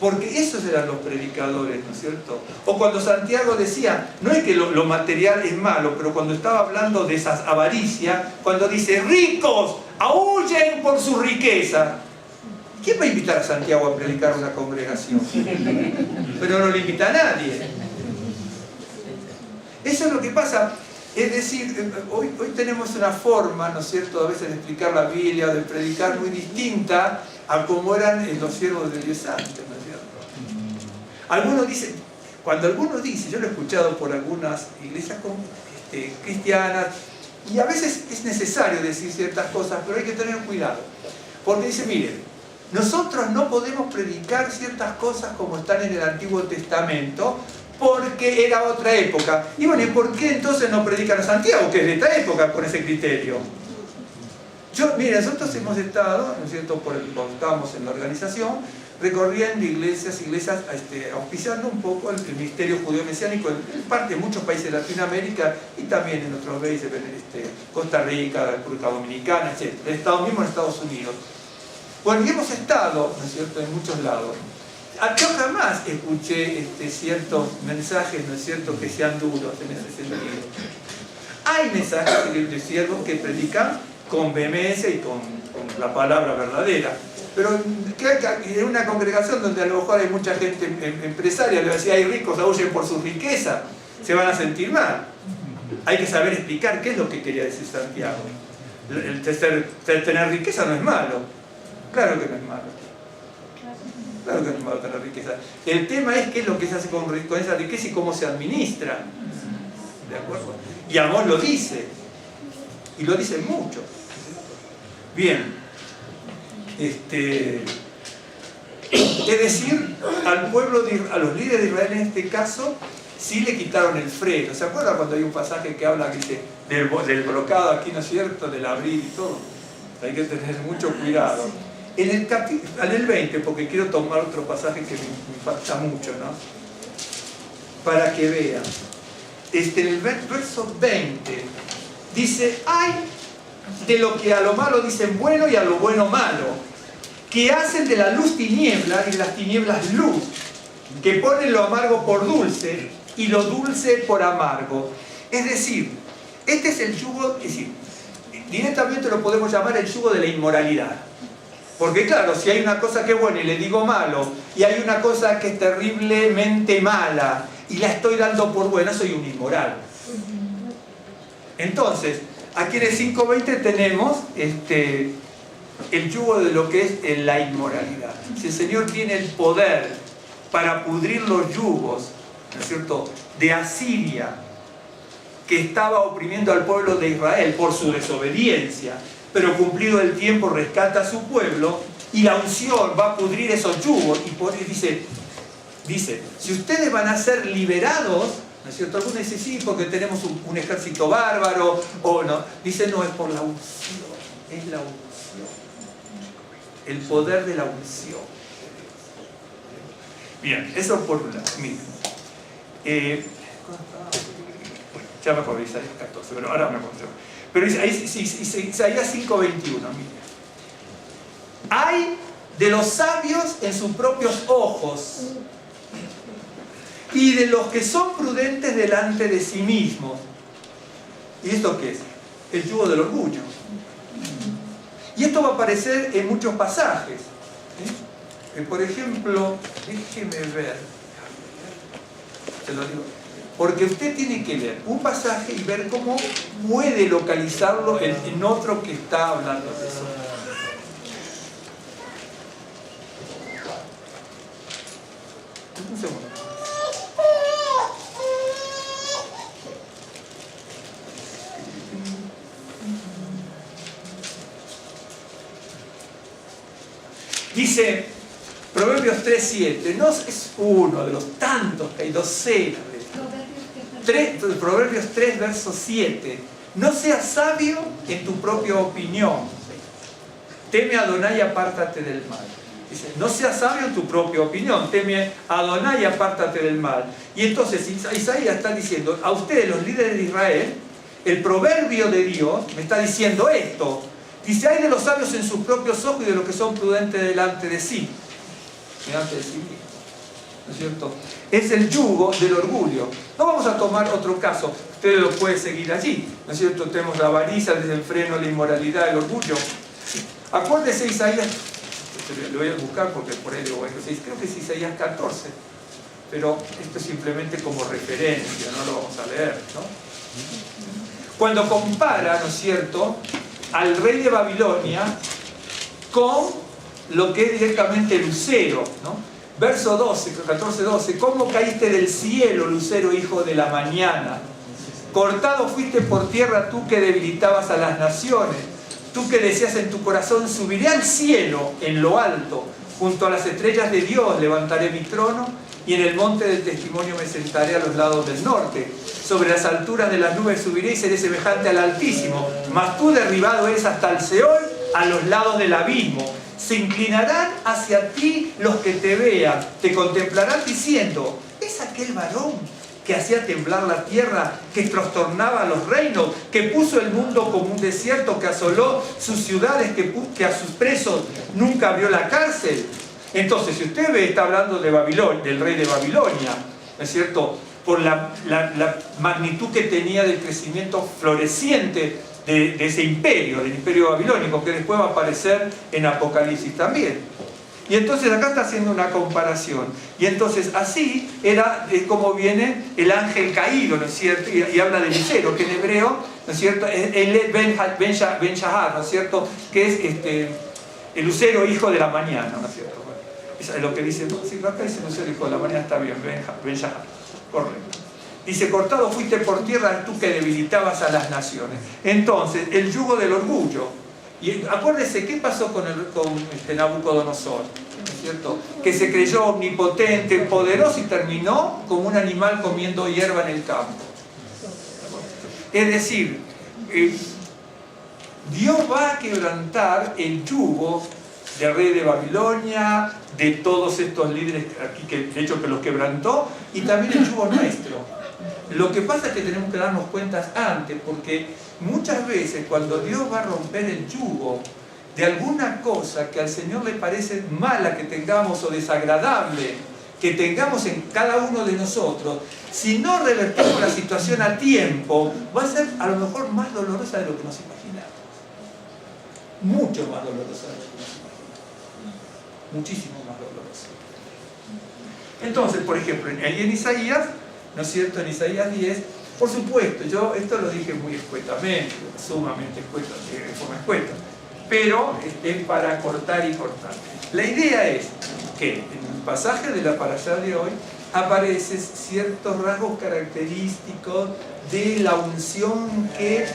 Porque esos eran los predicadores, ¿no es cierto? O cuando Santiago decía, no es que lo material es malo, pero cuando estaba hablando de esas avaricias, cuando dice, ricos, aúllen por su riqueza. ¿Quién va a invitar a Santiago a predicar a una congregación? Pero no le invita a nadie. Eso es lo que pasa. Es decir, hoy tenemos una forma, ¿no es cierto?, a veces de explicar la Biblia, de predicar muy distinta a como eran los siervos de Dios antes, ¿no es cierto? Algunos dicen, cuando algunos dicen, yo lo he escuchado por algunas iglesias cristianas, y a veces es necesario decir ciertas cosas, pero hay que tener cuidado. Porque dice, miren, nosotros no podemos predicar ciertas cosas como están en el Antiguo Testamento, porque era otra época. Y bueno, ¿y por qué entonces no predican a Santiago, que es de esta época, con ese criterio? Mire, nosotros hemos estado, ¿no es cierto?, cuando estábamos en la organización, recorriendo iglesias, auspiciando un poco el ministerio judeo-mesiánico en parte de muchos países de Latinoamérica y también en otros países, Costa Rica, República Dominicana, etc. Mismo en Estados Unidos. Bueno, y hemos estado, ¿no es cierto?, en muchos lados. Yo jamás escuché ciertos mensajes, ¿no es cierto?, que sean duros en ese sentido. Hay mensajes de siervos que predican con vehemencia y con la palabra verdadera. Pero en una congregación donde a lo mejor hay mucha gente empresaria, le decía, hay ricos, aúllen por su riqueza, se van a sentir mal. Hay que saber explicar qué es lo que quería decir Santiago. Tener riqueza no es malo. Claro que no es malo. Claro que no es malo tener riqueza. El tema es qué es lo que se hace con esa riqueza y cómo se administra. ¿De acuerdo? Y Amós lo dice. Y lo dice mucho. Bien. Es decir, al pueblo, a los líderes de Israel en este caso, sí le quitaron el freno. ¿Se acuerdan cuando hay un pasaje que habla que dice, del bloqueo aquí, ¿no es cierto?, del abrir y todo? Hay que tener mucho cuidado. En el 20, porque quiero tomar otro pasaje que me impacta mucho, ¿no? Para que vean. En el verso 20 dice, ay de lo que a lo malo dicen bueno y a lo bueno malo, que hacen de la luz tiniebla y de las tinieblas luz, que ponen lo amargo por dulce y lo dulce por amargo. Es decir, este es el yugo, es decir, directamente lo podemos llamar el yugo de la inmoralidad. Porque claro, si hay una cosa que es buena y le digo malo, y hay una cosa que es terriblemente mala, y la estoy dando por buena, soy un inmoral. Entonces, aquí en el 5.20 tenemos el yugo de lo que es la inmoralidad. Si el Señor tiene el poder para pudrir los yugos, ¿no es cierto?, de Asiria, que estaba oprimiendo al pueblo de Israel por su desobediencia, pero cumplido el tiempo rescata a su pueblo, y la unción va a pudrir esos yugos, y dice, si ustedes van a ser liberados, ¿no es cierto? Algunos dicen, sí, porque tenemos un ejército bárbaro, o no. Dice, no, es por la unción, es la unción. El poder de la unción. Bien, eso por un lado. Miren. Ya me acordé, Isaías 14, pero ahora me acuerdo. Pero Isaías 5.21, miren. Hay de los sabios en sus propios ojos, y de los que son prudentes delante de sí mismos. ¿Y esto qué es? El yugo del orgullo. Y esto va a aparecer en muchos pasajes. Por ejemplo, déjeme ver. Se lo digo. Porque usted tiene que leer un pasaje y ver cómo puede localizarlo en otro que está hablando de eso. Un segundo. Dice Proverbios 3.7, no es uno de los tantos que hay, docenas de Proverbios 3, verso 7. No seas sabio en tu propia opinión. Teme a Adonai y apártate del mal. Dice, no seas sabio en tu propia opinión. Teme a Adonai y apártate del mal. Y entonces Isaías está diciendo, a ustedes los líderes de Israel, el proverbio de Dios me está diciendo esto. Dice, hay de los sabios en sus propios ojos y de los que son prudentes delante de sí. Delante de sí mismo. ¿No es cierto? Es el yugo del orgullo. No vamos a tomar otro caso. Ustedes lo pueden seguir allí. ¿No es cierto? Tenemos la avaricia, el desenfreno, la inmoralidad, el orgullo. Acuérdese Isaías. Lo voy a buscar porque por ahí lo voy a decir. Creo que es Isaías 14. Pero esto es simplemente como referencia. No lo vamos a leer, ¿no? Cuando compara, ¿no es cierto?, al rey de Babilonia con lo que es directamente Lucero, ¿no? Verso 12, 14-12, ¿cómo caíste del cielo, Lucero, hijo de la mañana? Cortado fuiste por tierra tú que debilitabas a las naciones, tú que decías en tu corazón, subiré al cielo en lo alto, junto a las estrellas de Dios levantaré mi trono, y en el monte del testimonio me sentaré a los lados del norte. Sobre las alturas de las nubes subiré y seré semejante al Altísimo. Mas tú derribado eres hasta el Seol, a los lados del abismo. Se inclinarán hacia ti los que te vean, te contemplarán diciendo, ¿es aquel varón que hacía temblar la tierra, que trastornaba a los reinos, que puso el mundo como un desierto, que asoló sus ciudades, que a sus presos nunca abrió la cárcel? Entonces, si usted ve, está hablando de Babilonia, del rey de Babilonia, ¿no es cierto?, por la magnitud que tenía del crecimiento floreciente de ese imperio, del imperio babilónico, que después va a aparecer en Apocalipsis también. Y entonces acá está haciendo una comparación. Y entonces así era como viene el ángel caído, ¿no es cierto? Y habla de Lucero, que en hebreo, ¿no es cierto?, es Ben Shahar, ¿no es cierto?, que es el lucero hijo de la mañana, ¿no es cierto? Bueno, es lo que dice, no, si acá dice lucero hijo de la mañana, está bien, Ben Shahar, correcto. Dice, cortado fuiste por tierra tú que debilitabas a las naciones. Entonces, el yugo del orgullo Y acuérdese, ¿qué pasó con Nabucodonosor? ¿No es cierto? Que se creyó omnipotente, poderoso y terminó como un animal comiendo hierba en el campo. Es decir, Dios va a quebrantar el yugo del rey de Babilonia, de todos estos líderes aquí, que de hecho que los quebrantó, y también el yugo nuestro. Lo que pasa es que tenemos que darnos cuenta antes, porque muchas veces cuando Dios va a romper el yugo de alguna cosa que al Señor le parece mala que tengamos o desagradable que tengamos en cada uno de nosotros, si no revertimos la situación a tiempo, va a ser a lo mejor más dolorosa de lo que nos imaginamos. Mucho más dolorosa de lo que nos imaginamos. Muchísimo más dolorosa. Entonces, por ejemplo, ahí en Isaías, ¿no es cierto? En Isaías 10, por supuesto, yo esto lo dije muy escuetamente, sumamente escueta, de forma escueta, pero es para cortar y cortar. La idea es que en el pasaje de la parashá de hoy aparecen ciertos rasgos característicos de la unción que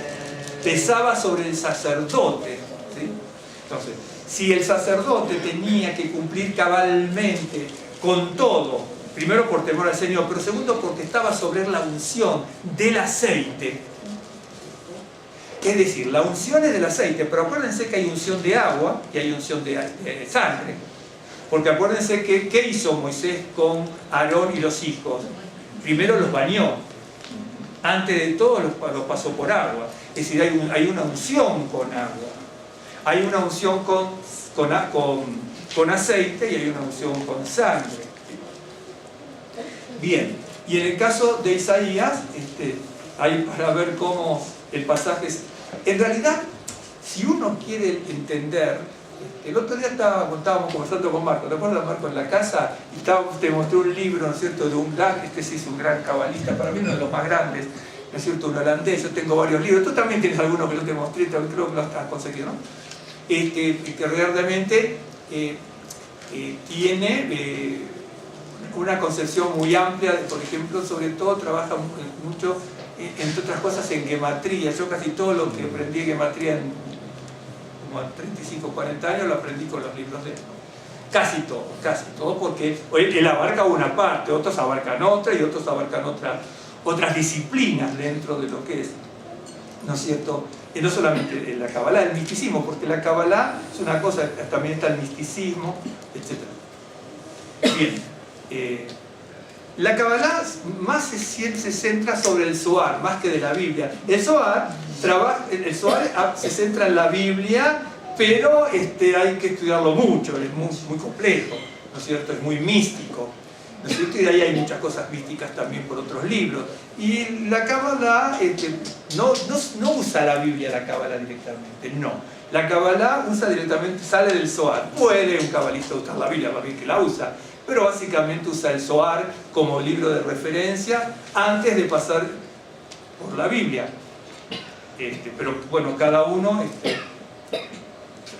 pesaba sobre el sacerdote, ¿sí? Entonces, si el sacerdote tenía que cumplir cabalmente con todo, primero por temor al Señor, pero segundo porque estaba sobre él la unción del aceite. Es decir, la unción es del aceite, pero acuérdense que hay unción de agua y hay unción de sangre. Porque acuérdense que ¿qué hizo Moisés con Aarón y los hijos? Primero los bañó. Antes de todo los pasó por agua. Es decir, hay una unción con agua. Hay una unción con aceite y hay una unción con sangre. Bien, y en el caso de Isaías, hay para ver cómo el pasaje es... En realidad, si uno quiere entender, el otro día estábamos conversando con Marco, ¿te acuerdas, Marco, en la casa? Y te mostré un libro, ¿no es cierto?, de un gran, sí es un gran cabalista, para mí uno de los más grandes, ¿no es cierto?, un holandés. Yo tengo varios libros, tú también tienes algunos que yo te mostré, creo que los has conseguido, ¿no? Que realmente tiene una concepción muy amplia, por ejemplo, sobre todo trabaja mucho, entre otras cosas, en gematría. Yo casi todo lo que aprendí en gematría en como 35 o 40 años lo aprendí con los libros de él. Casi todo, porque él abarca una parte, otros abarcan otra y otros abarcan otras disciplinas dentro de lo que es, ¿no es cierto? Y no solamente la Kabbalah, el misticismo, porque la Kabbalah es una cosa, también está el misticismo, etc. Bien, la Kabbalah más se centra sobre el Zohar, más que de la Biblia. El Zohar se centra en la Biblia, pero hay que estudiarlo mucho, es muy complejo, ¿no es cierto? Es muy místico, ¿no es cierto? Y de ahí hay muchas cosas místicas también por otros libros. Y la Kabbalah no usa la Biblia, la Kabbalah directamente, no. La Kabbalah usa directamente, sale del Zohar. Puede un cabalista usar la Biblia, más bien que la usa, pero básicamente usa el Zohar como libro de referencia antes de pasar por la Biblia. Pero bueno, cada uno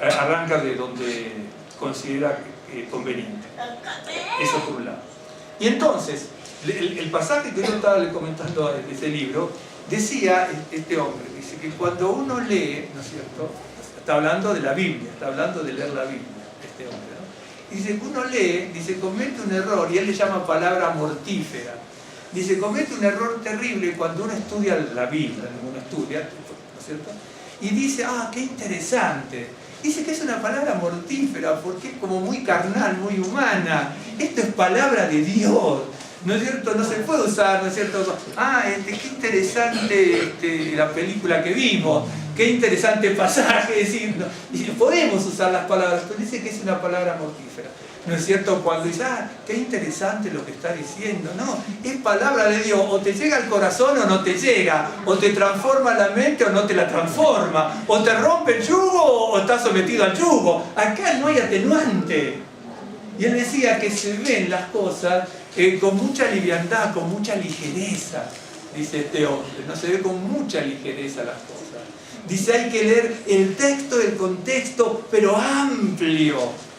arranca de donde considera conveniente. Eso por un lado. Y entonces, el pasaje que yo estaba comentando de ese libro, decía este hombre, dice que cuando uno lee, ¿no es cierto?, está hablando de la Biblia, está hablando de leer la Biblia, este hombre, ¿no? Y dice que uno lee, dice, comete un error, y él le llama palabra mortífera. Dice, comete un error terrible cuando uno estudia la Biblia, uno estudia, ¿no es cierto? Y dice, qué interesante. Dice que es una palabra mortífera porque es como muy carnal, muy humana. Esto es palabra de Dios, ¿no es cierto? No se puede usar, ¿no es cierto? Qué interesante la película que vimos, qué interesante pasaje, decir, ¿no? Dice, podemos usar las palabras, pero dice que es una palabra mortífera. ¿No es cierto? Cuando dice, qué interesante lo que está diciendo. No, es palabra de Dios. O te llega al corazón o no te llega. O te transforma la mente o no te la transforma. O te rompe el yugo o estás sometido al yugo. Acá no hay atenuante. Y él decía que se ven las cosas con mucha liviandad, con mucha ligereza. Dice este hombre, no se ve con mucha ligereza las cosas. Dice, hay que leer el texto, el contexto, pero amplio.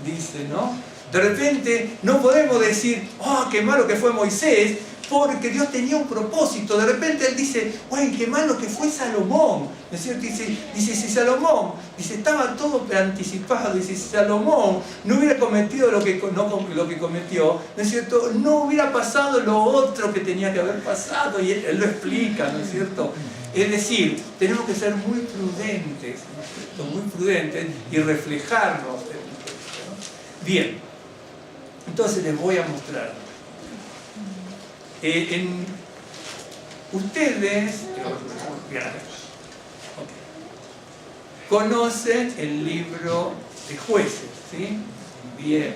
Dice, ¿no? De repente no podemos decir, qué malo que fue Moisés, porque Dios tenía un propósito. De repente él dice, ¡ay, qué malo que fue Salomón! ¿No es cierto? Dice, si Salomón, estaba todo anticipado, dice, si Salomón no hubiera cometido lo que cometió, ¿no es cierto? No hubiera pasado lo otro que tenía que haber pasado, y él lo explica, ¿no es cierto? Es decir, tenemos que ser muy prudentes, ¿no es cierto? Muy prudentes y reflejarnos. Bien, entonces les voy a mostrar. Ustedes conocen el libro de Jueces, ¿sí? Bien,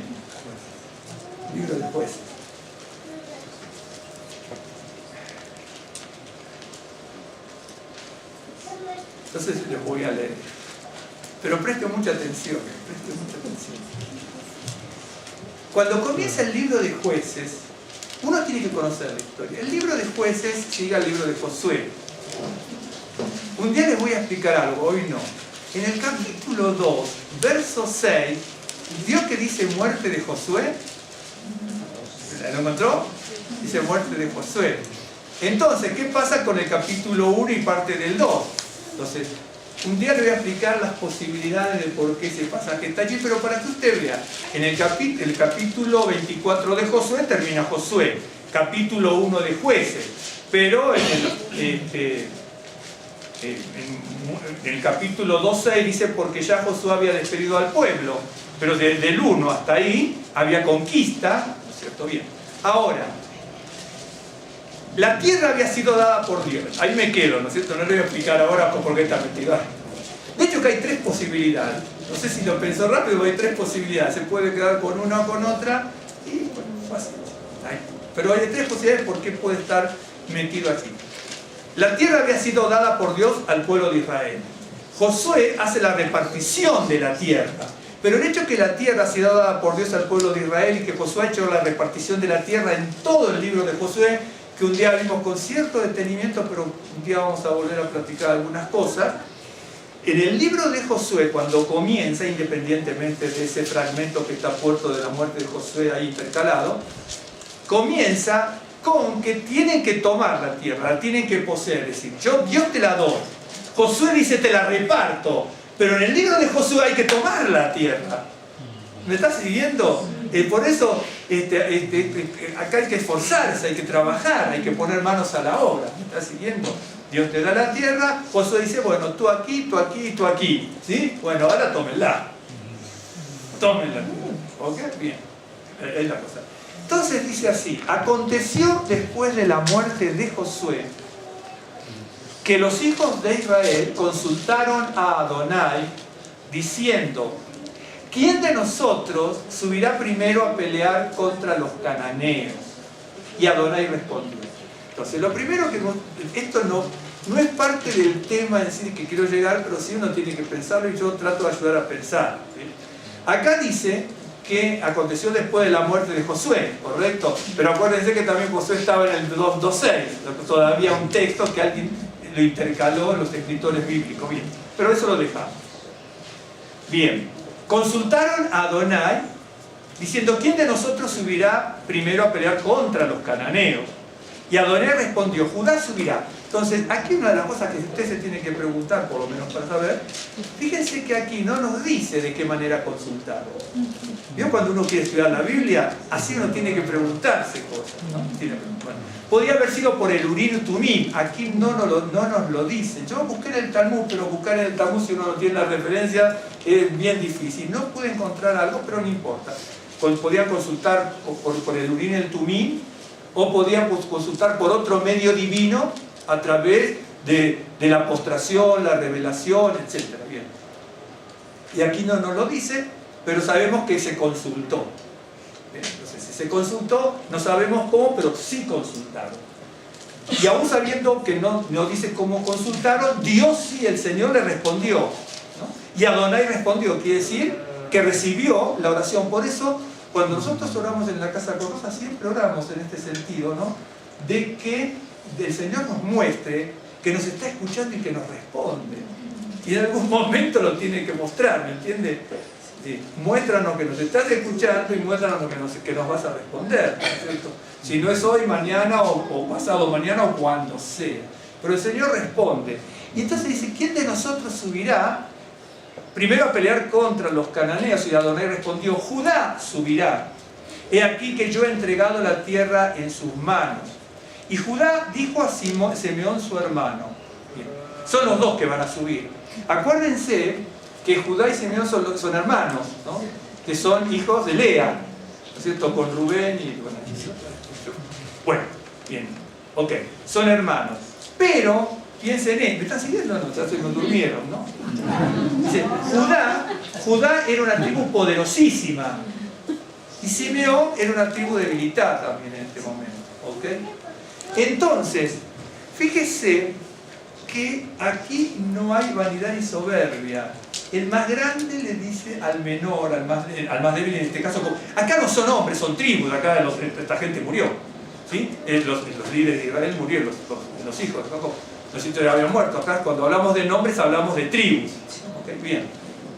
libro de Jueces. Entonces les voy a leer, pero presten mucha atención, Cuando comienza el libro de Jueces, uno tiene que conocer la historia. El libro de Jueces sigue al libro de Josué. Un día les voy a explicar algo, hoy no. En el capítulo 2, verso 6, ¿vio que dice muerte de Josué? ¿Lo encontró? Dice muerte de Josué. Entonces, ¿qué pasa con el capítulo 1 y parte del 2? Entonces, un día le voy a explicar las posibilidades de por qué ese pasaje está allí, pero para que usted vea, en el capítulo 24 de Josué termina Josué, capítulo 1 de Jueces, pero en el capítulo 2:6 dice porque ya Josué había despedido al pueblo, pero desde el 1 hasta ahí había conquista, ¿no es cierto? Bien. Ahora, la tierra había sido dada por Dios. Ahí me quedo, ¿no es cierto? No le voy a explicar ahora por qué está metido. De hecho que hay tres posibilidades. No sé si lo pensó rápido, pero hay tres posibilidades. Se puede quedar con una o con otra. Y bueno, fácil. Pero hay tres posibilidades por qué puede estar metido aquí. La tierra había sido dada por Dios al pueblo de Israel. Josué hace la repartición de la tierra. Pero el hecho que la tierra ha sido dada por Dios al pueblo de Israel y que Josué ha hecho la repartición de la tierra en todo el libro de Josué, que un día vimos con cierto detenimiento, pero un día vamos a volver a platicar algunas cosas. En el libro de Josué, cuando comienza, independientemente de ese fragmento que está puesto de la muerte de Josué ahí intercalado, comienza con que tienen que tomar la tierra, la tienen que poseer, es decir, Dios te la doy. Josué dice te la reparto, pero en el libro de Josué hay que tomar la tierra. ¿Me estás siguiendo? Por eso acá hay que esforzarse, hay que trabajar, hay que poner manos a la obra. ¿Me estás siguiendo? Dios te da la tierra, Josué dice, bueno, tú aquí, tú aquí y tú aquí. ¿Sí? Bueno, ahora tómenla. Tómenla. ¿Ok? Bien. Es la cosa. Entonces dice así, aconteció después de la muerte de Josué que los hijos de Israel consultaron a Adonai diciendo, ¿quién de nosotros subirá primero a pelear contra los cananeos? Y Adonai respondió. Entonces, lo primero que esto no es parte del tema en sí que quiero llegar, pero sí uno tiene que pensarlo y yo trato de ayudar a pensar. ¿Sí? Acá dice que aconteció después de la muerte de Josué, ¿correcto? Pero acuérdense que también Josué estaba en el 2:6, todavía un texto que alguien lo intercaló en los escritores bíblicos. Bien, pero eso lo dejamos. Bien. Consultaron a Adonai diciendo, ¿quién de nosotros subirá primero a pelear contra los cananeos? Y Adonai respondió, Judá subirá. Entonces, aquí una de las cosas que usted se tiene que preguntar, por lo menos para saber, fíjense que aquí no nos dice de qué manera consultar. ¿Vio cuando uno quiere estudiar la Biblia? Así uno tiene que preguntarse cosas, ¿no? Bueno, podría haber sido por el Urim y Tumim, aquí no nos lo dice. Yo busqué en el Talmud, pero buscar en el Talmud si uno no tiene la referencia es bien difícil. No pude encontrar algo, pero no importa. Podían consultar por el Urim y el Tumim, o podían consultar por otro medio divino a través de la postración, la revelación, etc. Bien. Y aquí no nos lo dice, pero sabemos que se consultó. Bien, entonces, si se consultó, no sabemos cómo, pero sí consultaron. Y aún sabiendo que no dice cómo consultaron, Dios sí, el Señor le respondió, ¿no? Y Adonai respondió, quiere decir que recibió la oración. Por eso, cuando nosotros oramos en la Casa Corrosa, siempre oramos en este sentido, ¿no? De que el Señor nos muestre que nos está escuchando y que nos responde. Y en algún momento lo tiene que mostrar, ¿me entiende? Muéstranos que nos estás escuchando y muéstranos que nos vas a responder, ¿no es cierto? Si no es hoy, mañana o pasado mañana o cuando sea. Pero el Señor responde. Y entonces dice, ¿quién de nosotros subirá primero a pelear contra los cananeos? Y Adonai respondió, Judá subirá. He aquí que yo he entregado la tierra en sus manos. Y Judá dijo a Simeón su hermano. Bien, son los dos que van a subir. Acuérdense que Judá y Simeón son hermanos, ¿no? Que son hijos de Lea, ¿no es cierto? Con Rubén y... Bueno, bien, ok, son hermanos. Pero, piensen en... ¿Me están siguiendo o no? Ya se me durmieron, ¿no? Dice, Judá era una tribu poderosísima. Y Simeón era una tribu debilitada también en este momento, ¿ok? Entonces, fíjese que aquí no hay vanidad ni soberbia. El más grande le dice al menor, al más débil en este caso. Acá no son hombres, son tribus. Acá esta gente murió, ¿sí? Los líderes de Israel murieron, los hijos, ¿no? Los hijos ya habían muerto. Acá cuando hablamos de nombres hablamos de tribus. ¿Okay? Bien.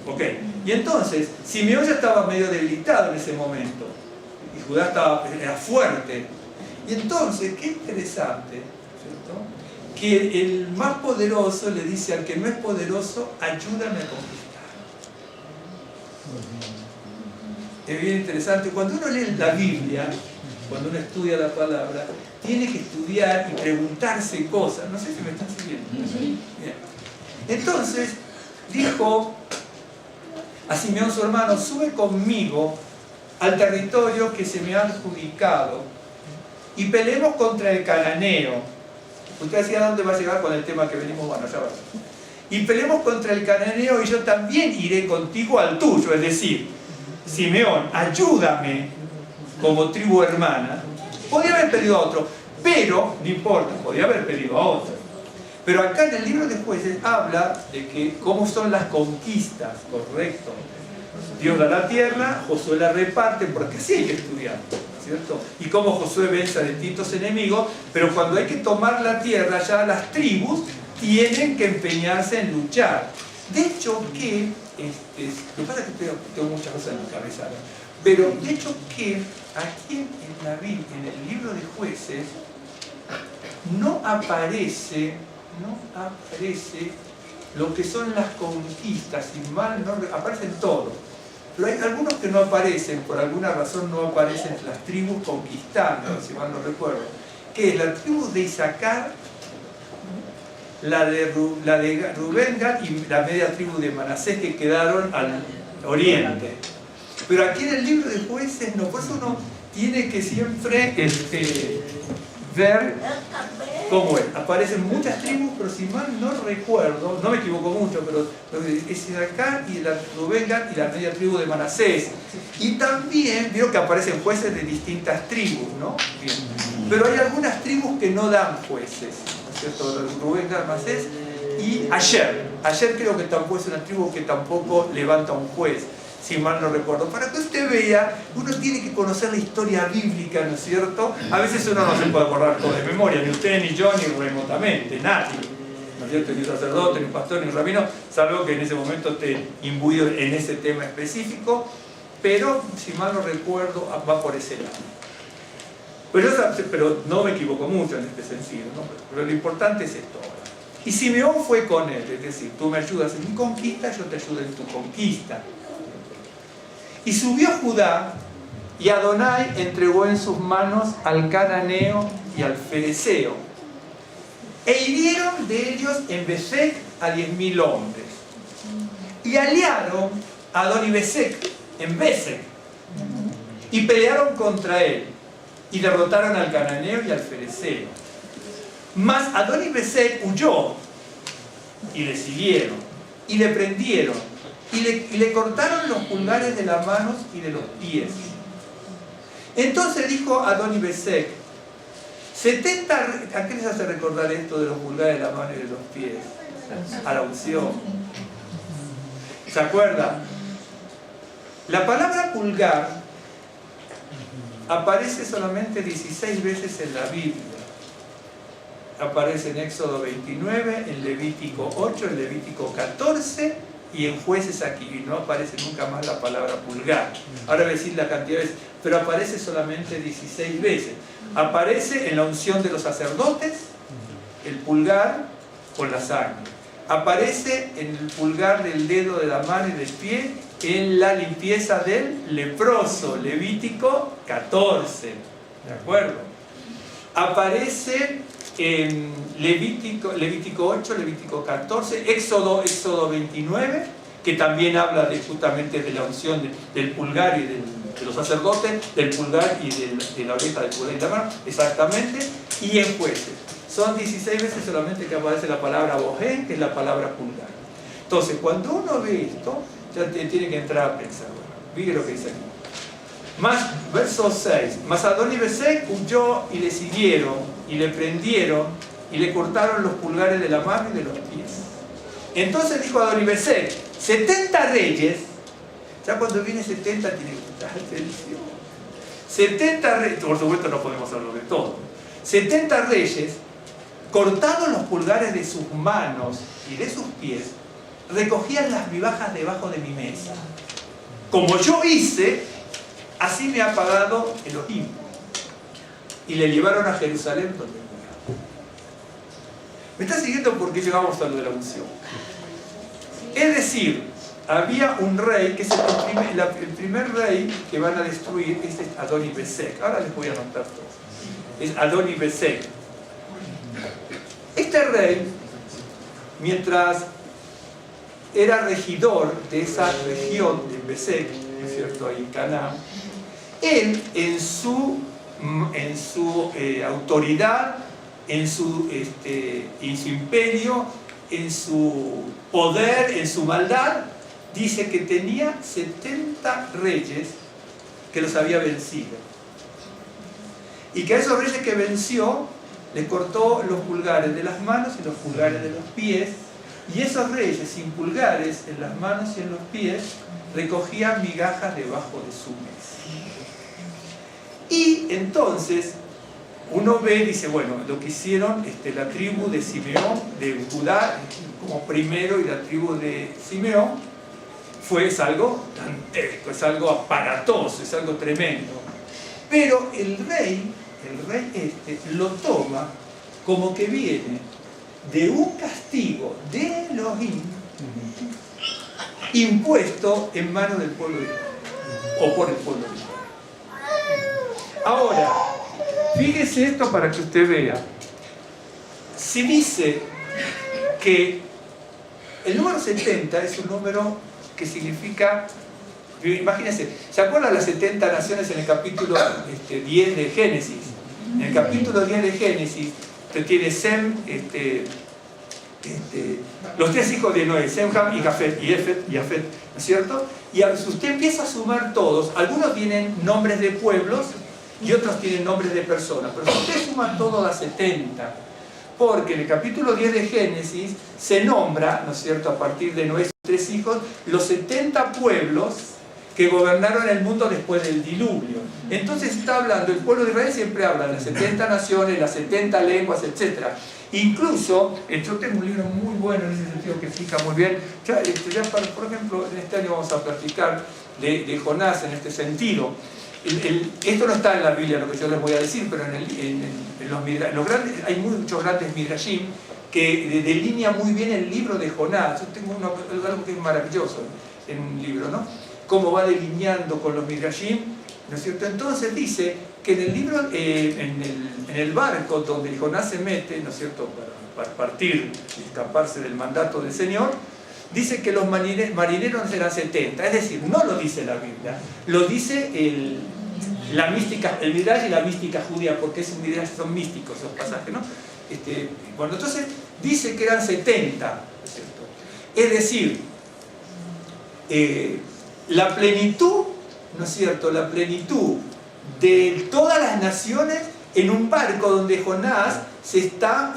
Okay. Y entonces, Simeón ya estaba medio debilitado en ese momento. Y Judá era fuerte. Y entonces, qué interesante, ¿cierto? Que el más poderoso le dice al que no es poderoso, ayúdame a conquistar. Es bien interesante. Cuando uno lee la Biblia, cuando uno estudia la palabra, tiene que estudiar y preguntarse cosas. No sé si me están siguiendo. Bien. Entonces, dijo a Simeón su hermano, sube conmigo al territorio que se me ha adjudicado y peleemos contra el cananeo. Usted decía dónde va a llegar con el tema que venimos, bueno, ya va. Y peleemos contra el cananeo y yo también iré contigo al tuyo, es decir, Simeón, ayúdame como tribu hermana. Podía haber pedido a otro, pero no importa, podía haber pedido a otro. Pero acá en el libro de Jueces habla de que cómo son las conquistas, correcto. Dios da la tierra, Josué la reparte, porque sí hay que estudiar, ¿cierto? Y cómo Josué vence a distintos enemigos, pero cuando hay que tomar la tierra, ya las tribus tienen que empeñarse en luchar. De hecho que, lo que pasa es que tengo muchas cosas en mi cabeza, ¿no? Pero de hecho que aquí en la Biblia, en el libro de Jueces, no aparece lo que son las conquistas, y mal no aparecen todos. Pero hay algunos que no aparecen, por alguna razón no aparecen las tribus conquistando, si mal no recuerdo. Que es la tribu de Isaacar, la de Rubén, Gad y la media tribu de Manasés que quedaron al oriente. Pero aquí en el libro de Jueces no, por eso uno tiene que siempre ver cómo es. Aparecen muchas tribus, pero si mal no recuerdo, no me equivoco mucho, pero es Isaacar y la Rubén, Gad y la media tribu de Manasés. Y también veo que aparecen jueces de distintas tribus, ¿no? Bien. Pero hay algunas tribus que no dan jueces, ¿no es cierto? Rubén, Gad, Manasés y Ayer. Ayer creo que tampoco es una tribu que tampoco levanta un juez, si mal no recuerdo. Para que usted vea, uno tiene que conocer la historia bíblica, ¿no es cierto? A veces uno no se puede acordar todo de memoria, ni usted, ni yo, ni remotamente, nadie, ¿no es cierto? Ni un sacerdote, ni un pastor, ni un rabino, salvo que en ese momento esté imbuido en ese tema específico, pero si mal no recuerdo, va por ese lado. Pero no me equivoco mucho en este sentido, ¿no? Pero lo importante es esto ahora. Y Simeón fue con él, es decir, tú me ayudas en mi conquista, yo te ayudo en tu conquista. Y subió Judá, y Adonai entregó en sus manos al cananeo y al fereceo. E hirieron de ellos en Besek a 10.000 hombres. Y aliaron a Adoni-Besek en Besek. Y pelearon contra él. Y derrotaron al cananeo y al fereceo. Mas Adoni-Besek huyó. Y le siguieron. Y le prendieron. Y le cortaron los pulgares de las manos y de los pies. Entonces dijo Adoni-Besek, 70... ¿A qué les hace recordar esto de los pulgares de las manos y de los pies? A la unción. ¿Se acuerda? La palabra pulgar aparece solamente 16 veces en la Biblia. Aparece en Éxodo 29, en Levítico 8, en Levítico 14 y en jueces aquí, y no aparece nunca más la palabra pulgar. Ahora voy a decir la cantidad de veces, pero aparece solamente 16 veces. Aparece en la unción de los sacerdotes, el pulgar con la sangre. Aparece en el pulgar del dedo de la mano y del pie en la limpieza del leproso, Levítico 14. ¿De acuerdo? Aparece en Levítico 8, Levítico 14, Éxodo 29, que también habla justamente de la unción del pulgar y de los sacerdotes, del pulgar y de la oreja del pulgar y la mano, exactamente, y en jueces. Son 16 veces solamente que aparece la palabra bojen, que es la palabra pulgar. Entonces, cuando uno ve esto, ya tiene que entrar a pensar. Mire lo que dice aquí. Más, verso 6. Mas Adonibesec huyó y le siguieron, y le prendieron, y le cortaron los pulgares de la mano y de los pies. Entonces dijo Adonibesec, 70 reyes, ya cuando viene 70 tiene que estar atención. 70 reyes, por supuesto no podemos hablar de todo. 70 reyes, cortados los pulgares de sus manos y de sus pies, recogían las migajas debajo de mi mesa. Como yo hice, así me ha pagado Elohim. Y le llevaron a Jerusalén donde murió. ¿Me está siguiendo por qué llegamos a lo de la unción? Es decir, había un rey, que es el primer rey que van a destruir, es Adonibesec. Ahora les voy a anotar todo. Es Adonibesec. Este rey, mientras era regidor de esa región de Besec, ¿no es cierto?, ahí en Canaán, él en su autoridad, en su imperio, en su poder, en su maldad, dice que tenía 70 reyes que los había vencido. Y que a esos reyes que venció, le cortó los pulgares de las manos y los pulgares de los pies, y esos reyes sin pulgares en las manos y en los pies recogían migajas debajo de su mesa. Y entonces uno ve y dice, bueno, lo que hicieron la tribu de Simeón, de Judá, como primero, y la tribu de Simeón, es algo dantesco, es algo aparatoso, es algo tremendo. Pero el rey lo toma como que viene de un castigo de Elohim impuesto en manos del pueblo de Israel, o por el pueblo de Israel. Ahora, fíjese esto para que usted vea. Si dice que el número 70 es un número que significa, imagínense, ¿se acuerdan las 70 naciones en el capítulo 10 de Génesis? En el capítulo 10 de Génesis usted tiene Sem, los tres hijos de Noé, Sem, Ham y Jafet, y Efet, ¿no es cierto? Y si usted empieza a sumar todos, algunos tienen nombres de pueblos y otros tienen nombres de personas, pero si usted suma todos a 70, porque en el capítulo 10 de Génesis se nombra, ¿no es cierto?, a partir de Noé y sus tres hijos, los 70 pueblos que gobernaron el mundo después del diluvio. Entonces está hablando, el pueblo de Israel siempre habla de las 70 naciones, las 70 lenguas, etc. Incluso, yo tengo un libro muy bueno en ese sentido que explica muy bien, por ejemplo, en este año vamos a practicar de Jonás en este sentido. Esto no está en la Biblia, lo que yo les voy a decir, pero los grandes, hay muchos grandes midrashim que delinean muy bien el libro de Jonás. Yo tengo algo que es maravilloso en un libro, ¿no? Cómo va delineando con los midrashim, ¿no es cierto? Entonces dice que en el libro, en el barco donde Jonás se mete, ¿no es cierto?, para partir y escaparse del mandato del Señor, dice que los marineros eran 70, es decir, no lo dice la Biblia, lo dice la mística, el midrash y la mística judía, porque es un midrash, son místicos esos pasajes, ¿no? Bueno, entonces dice que eran 70, ¿no es cierto? Es decir, la plenitud, ¿no es cierto?, la plenitud de todas las naciones en un barco donde Jonás se está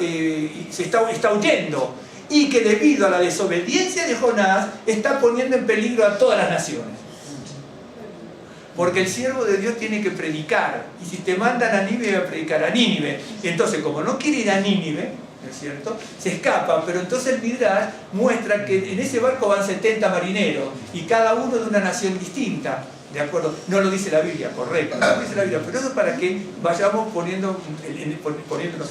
huyendo, y que debido a la desobediencia de Jonás está poniendo en peligro a todas las naciones. Porque el siervo de Dios tiene que predicar, y si te mandan a Nínive, va a predicar a Nínive. Entonces, como no quiere ir a Nínive, ¿no es cierto? Se escapa, pero entonces el Midrash muestra que en ese barco van 70 marineros y cada uno de una nación distinta, ¿de acuerdo? No lo dice la Biblia, correcto, no lo dice la Biblia, pero eso es para que vayamos poniéndonos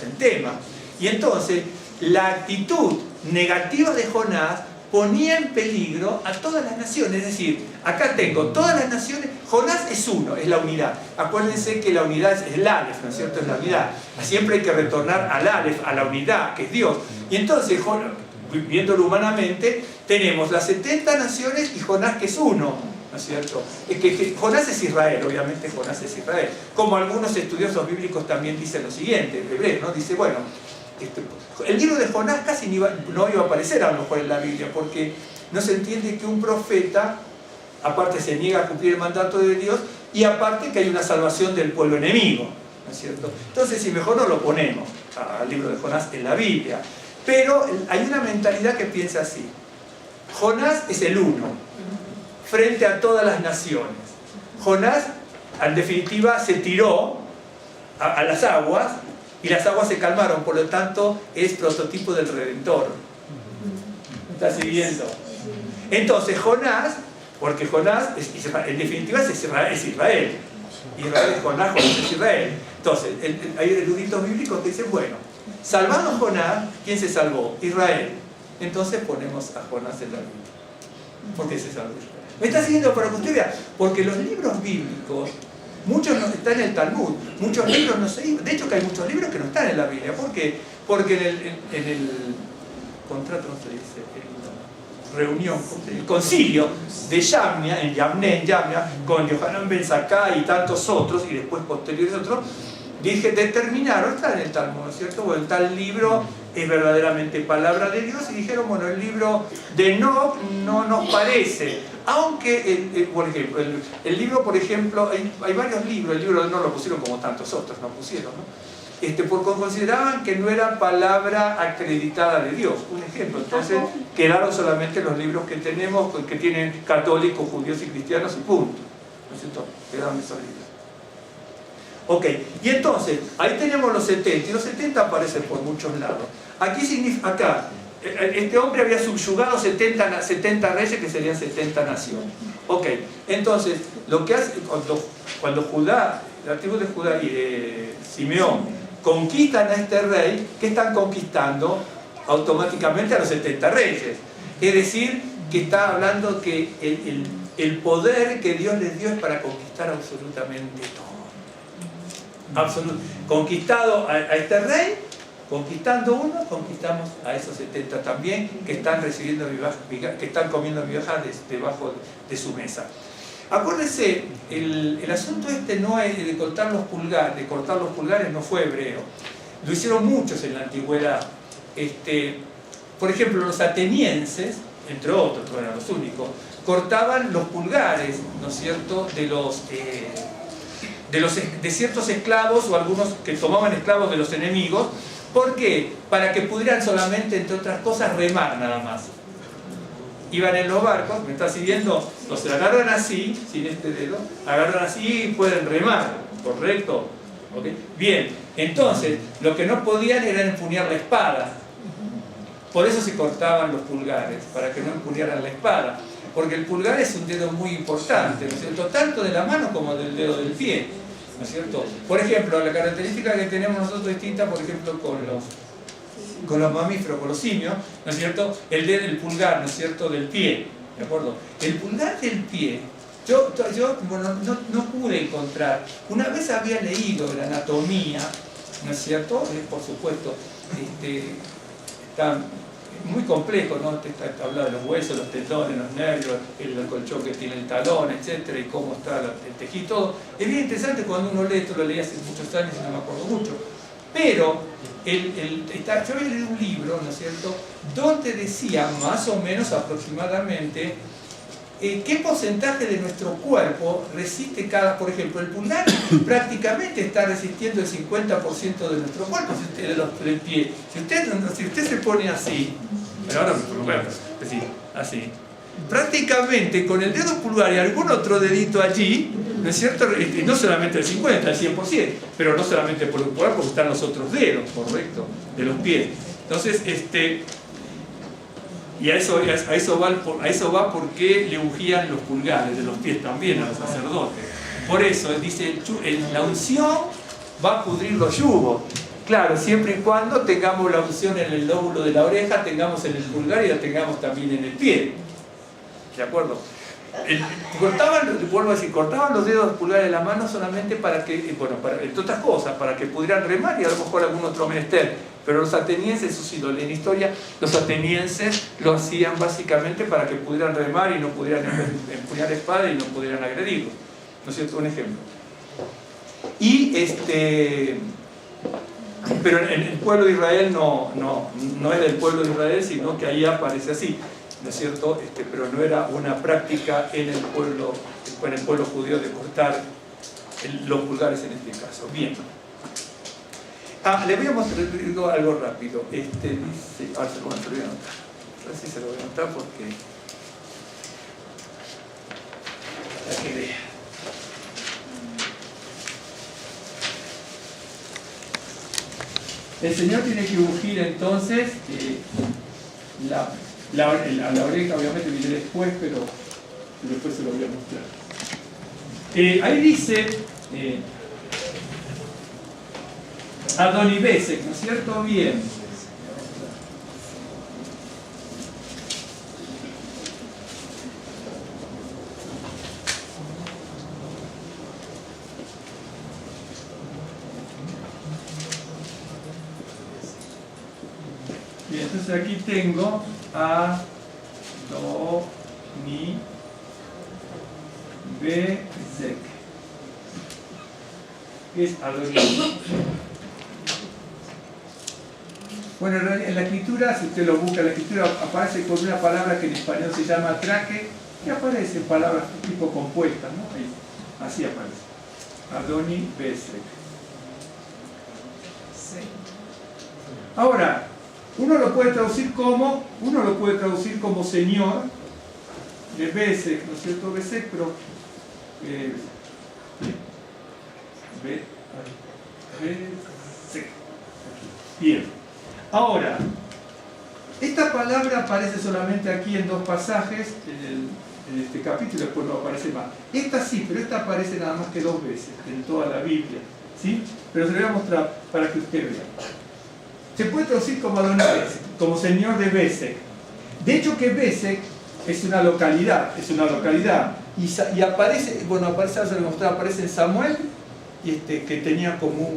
en tema. Y entonces, la actitud negativa de Jonás ponía en peligro a todas las naciones. Es decir, acá tengo todas las naciones. Jonás es uno, es la unidad. Acuérdense que la unidad es el Aleph, ¿no es cierto? Es la unidad. Siempre hay que retornar al Aleph, a la unidad, que es Dios. Y entonces, viéndolo humanamente, tenemos las 70 naciones y Jonás, que es uno, ¿no es cierto? Jonás es Israel, obviamente Jonás es Israel. Como algunos estudiosos bíblicos también dicen lo siguiente, el hebreo, ¿no? Dice, bueno, el libro de Jonás casi no iba a aparecer a lo mejor en la Biblia, porque no se entiende que un profeta, aparte se niega a cumplir el mandato de Dios, y aparte que hay una salvación del pueblo enemigo, ¿no es cierto? Entonces, si mejor no lo ponemos al libro de Jonás en la Biblia. Pero hay una mentalidad que piensa así: Jonás es el uno, frente a todas las naciones. Jonás, en definitiva, se tiró a las aguas, y las aguas se calmaron, por lo tanto es prototipo del Redentor. ¿Me estás siguiendo? Entonces Jonás, porque Jonás en definitiva es Israel. Israel es Jonás, Jonás es Israel. Entonces hay eruditos bíblicos que dicen, bueno, salvando a Jonás, ¿quién se salvó? Israel. Entonces ponemos a Jonás en la Biblia. ¿Por qué se salvó Israel? ¿Me está siguiendo? Para que usted vea, porque los libros bíblicos, muchos no están en el Talmud, muchos libros no se... De hecho que hay muchos libros que no están en la Biblia. ¿Por qué? Porque en el contrato, no se dice, reunión, el concilio de Yamnia, en Yamnia, con Yohanan Ben Zakkai y tantos otros, y después posteriores otros, determinaron, está en el Talmud, ¿no es cierto? Bueno, tal libro es verdaderamente palabra de Dios, y dijeron, bueno, el libro de Enoch no nos parece, aunque, por ejemplo, el libro, por ejemplo, hay varios libros, el libro de Enoch lo pusieron como tantos otros, no pusieron, ¿no? Porque consideraban que no era palabra acreditada de Dios, un ejemplo. Entonces quedaron solamente los libros que tenemos, que tienen católicos, judíos y cristianos, y punto, ¿no es cierto? Quedaron esos libros. Ok, y entonces, ahí tenemos los 70, y los 70 aparecen por muchos lados. Aquí significa, acá, este hombre había subyugado 70 reyes, que serían 70 naciones. Ok, entonces, lo que hace, cuando Judá, la tribu de Judá y de Simeón, conquistan a este rey, ¿qué están conquistando? Automáticamente a los 70 reyes. Es decir, que está hablando que el poder que Dios les dio es para conquistar absolutamente todo. Conquistado a este rey, conquistando uno, conquistamos a esos 70 también, que están recibiendo que están comiendo migajas debajo de su mesa. Acuérdense, el asunto no es de cortar los pulgares, no fue hebreo. Lo hicieron muchos en la antigüedad. Por ejemplo, los atenienses, entre otros, no eran los únicos, cortaban los pulgares, ¿no es cierto?, de ciertos esclavos, o algunos que tomaban esclavos de los enemigos. ¿Por qué? Para que pudieran solamente, entre otras cosas, remar nada más. Iban en los barcos, ¿me está siguiendo? Los agarran así, sin este dedo, agarran así y pueden remar, ¿correcto? ¿Okay? Bien, entonces, lo que no podían era empuñar la espada. Por eso se cortaban los pulgares, para que no empuñaran la espada. Porque el pulgar es un dedo muy importante, ¿no es cierto? Tanto de la mano como del dedo del pie, ¿no es cierto? Por ejemplo, la característica que tenemos nosotros distinta, por ejemplo, con los mamíferos, con los simios, ¿no es cierto? El pulgar, ¿no es cierto?, del pie, ¿de acuerdo? El pulgar del pie, yo bueno, no pude encontrar. Una vez había leído la anatomía, ¿no es cierto? Por supuesto, está muy complejo, ¿no? Habla de los huesos, los tendones, los nervios, el colchón que tiene el talón, etcétera, y cómo está el tejido, todo. Es bien interesante cuando uno lee, esto lo leí hace muchos años y no me acuerdo mucho. Pero yo había leído un libro, ¿no es cierto?, donde decía más o menos aproximadamente qué porcentaje de nuestro cuerpo resiste por ejemplo, el pulgar prácticamente está resistiendo el 50% de nuestro cuerpo, del pie. Si usted se pone así, pero ahora así, prácticamente con el dedo pulgar y algún otro dedito allí, ¿no es cierto?, no solamente el 50, el 100%, pero no solamente por el pulgar, porque están los otros dedos, correcto, de los pies. Entonces, y a eso va porque le ungían los pulgares de los pies también a los sacerdotes. Por eso, él dice, la unción va a pudrir los yugos. Claro, siempre y cuando tengamos la unción en el lóbulo de la oreja, tengamos en el pulgar y la tengamos también en el pie. ¿De acuerdo? Vuelvo a decir, cortaban los dedos pulgares de la mano solamente para que, bueno, entre otras cosas, para que pudieran remar y a lo mejor algún otro menester. Pero los atenienses, eso sí lo leen en historia, los atenienses lo hacían básicamente para que pudieran remar y no pudieran empuñar espada y no pudieran agredirlo. ¿No es cierto? Un ejemplo. Y pero en el pueblo de Israel no era el pueblo de Israel, sino que ahí aparece así, ¿no es cierto? Pero no era una práctica en el pueblo judío de cortar los pulgares en este caso. Bien. Le voy a mostrar algo rápido. Dice, ahora se lo voy a anotar. Ahora sí se lo voy a anotar porque para que vea. El Señor tiene que ungir entonces la oreja, obviamente viene después, pero después se lo voy a mostrar. Ahí dice Adonibesek, ¿no es cierto? Bien. Bien, entonces aquí tengo Adonibesek. ¿Qué es Adonibesek? Bueno, en la escritura, si usted lo busca, en la escritura aparece con una palabra que en español se llama traque, que aparece en palabras tipo compuestas, ¿no? Ahí, así aparece. Adonibesek. Ahora, uno lo puede traducir como Señor de Besek, ¿no es cierto? Besek, pero Besek. Bien. Ahora, esta palabra aparece solamente aquí en dos pasajes en este capítulo, después no aparece más. Esta sí, pero esta aparece nada más que dos veces en toda la Biblia, ¿sí? Pero se lo voy a mostrar para que usted vea. Se puede traducir como Adonibesek, como Señor de Besek. De hecho que Besek es una localidad, y aparece, bueno, aparece en Samuel, y que tenía como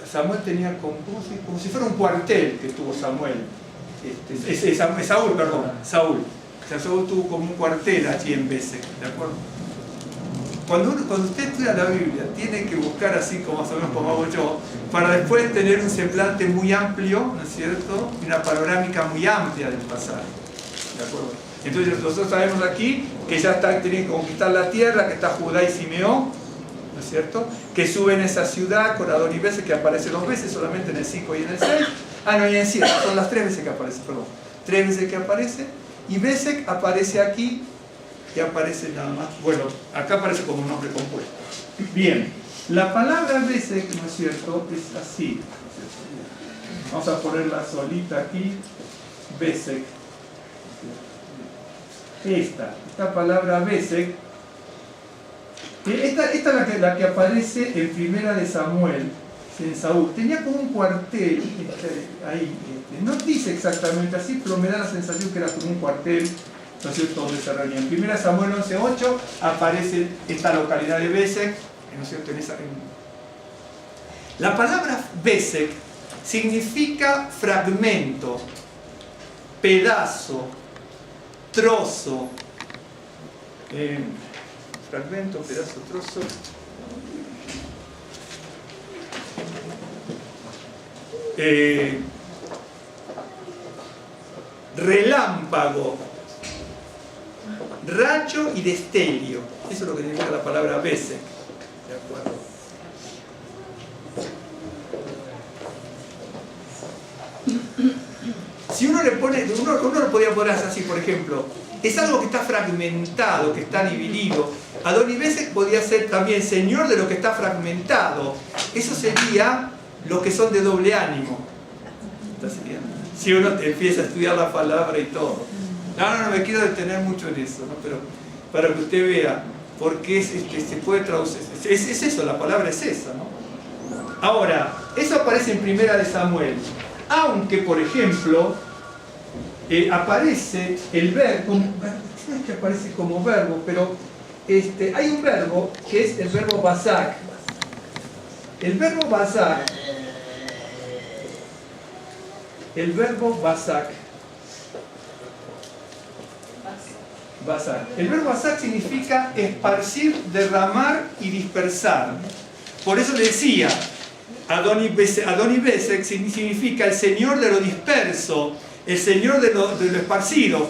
Samuel tenía como si fuera un cuartel que tuvo Samuel. Saúl. O sea, Saúl tuvo como un cuartel allí en Besek, ¿de acuerdo? Cuando usted estudia la Biblia, tiene que buscar así como más o menos como hago yo, para después tener un semblante muy amplio, ¿no es cierto? Y una panorámica muy amplia del pasaje, ¿de acuerdo? Entonces nosotros sabemos aquí que ya tienen que conquistar la tierra, que está Judá y Simeón, ¿no es cierto? Que suben a esa ciudad con Adonibesek, que aparece dos veces, solamente en el 5 y en el 6. Ah, no, y en el 7, son las 3 veces que aparece, perdón. 3 veces que aparece, y Besek aparece aquí, y aparece nada más, bueno, acá aparece como un nombre compuesto. Bien, la palabra Besek, ¿no es cierto?, es así. Vamos a ponerla solita aquí, Besek. Esta palabra Besek, esta es la que aparece en Primera de Samuel, en Saúl. Tenía como un cuartel ahí, no dice exactamente así, pero me da la sensación que era como un cuartel, ¿no es cierto?, donde se reunían. En Primera Samuel 11:8 aparece esta localidad de Besek, ¿no es cierto? La palabra Besek significa fragmento, pedazo, trozo, fragmento, pedazo, trozo. Relámpago, rayo y destello. Eso es lo que significa la palabra Besek. ¿De acuerdo? Si uno le pone, uno lo podría poner así, por ejemplo, es algo que está fragmentado, que está dividido. Adonibesek podría ser también señor de lo que está fragmentado. Eso sería los que son de doble ánimo. Si uno empieza a estudiar la palabra y todo. No me quiero detener mucho en eso, ¿no? Pero para que usted vea por qué se puede traducir. Es eso, la palabra es esa, ¿no? Ahora, eso aparece en Primera de Samuel. Aunque, por ejemplo, aparece el verbo, no es que aparece como verbo, pero hay un verbo que es el verbo basak. El verbo basak, el verbo basak significa esparcir, derramar y dispersar. Por eso le decía, Adoni-Bezek significa el señor de lo disperso, el señor de lo esparcido.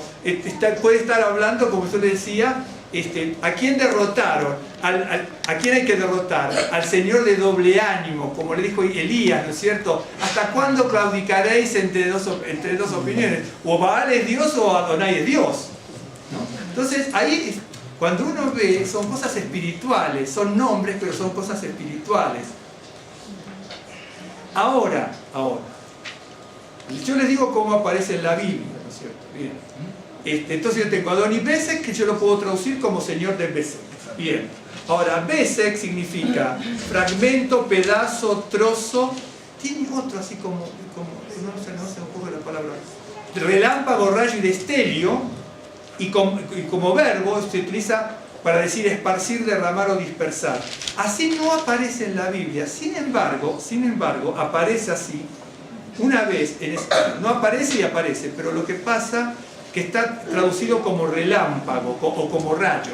Puede estar hablando, como yo le decía, ¿a quién derrotaron? ¿A quién hay que derrotar? Al señor de doble ánimo, como le dijo Elías, ¿no es cierto? ¿Hasta cuándo claudicaréis entre dos opiniones? O Baal es Dios o Adonai es Dios, ¿no? Entonces, ahí, cuando uno ve, son cosas espirituales, son nombres, pero son cosas espirituales. Ahora, yo les digo cómo aparece en la Biblia, ¿no es cierto? Bien. Entonces yo tengo Adoni-Bezek, que yo lo puedo traducir como señor de Bezek. Bien. Ahora, Bezek significa fragmento, pedazo, trozo. Tiene otro así como no se me ocurre la palabra. Relámpago, rayo y destello. Y como verbo se utiliza para decir esparcir, derramar o dispersar. Así no aparece en la Biblia. Sin embargo, aparece así. Una vez, no aparece y aparece, pero lo que pasa que está traducido como relámpago o como rayo.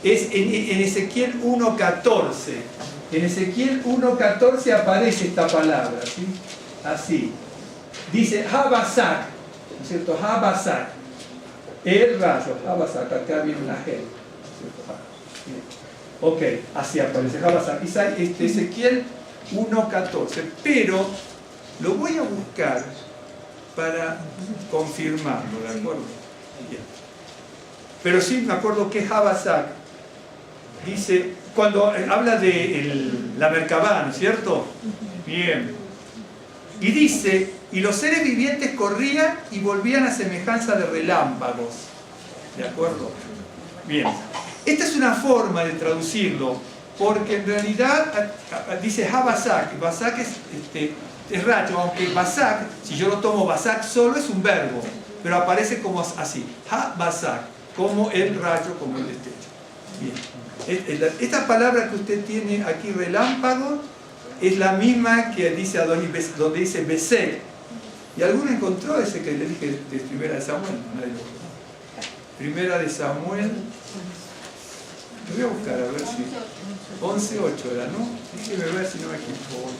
Es en Ezequiel 1.14. En Ezequiel 1.14 aparece esta palabra, ¿sí? Así. Dice Habasak, ¿no es cierto? Habasak. El rayo, Habasak, acá viene una G. Ok, así aparece Habasak. Ezequiel 1.14. Pero lo voy a buscar para confirmarlo, ¿de acuerdo? Bien. Pero sí me acuerdo que Habasak dice, cuando habla de la Merkabá, ¿no es cierto? Bien. Y dice, y los seres vivientes corrían y volvían a semejanza de relámpagos. ¿De acuerdo? Bien. Esta es una forma de traducirlo, porque en realidad dice Habasak. Basak es rayo, aunque Basak, si yo lo tomo Basak solo, es un verbo, pero aparece como así, Ha-Basak, como el rayo, como el destello. Bien. Esta palabra que usted tiene aquí, relámpago, es la misma que dice Adoni-Bezek, donde dice Bezek. ¿Y alguno encontró ese que le dije de Primera de Samuel? Primera de Samuel, lo voy a buscar a ver si 11.8 era, ¿no? Déjeme ver si no me equivoco.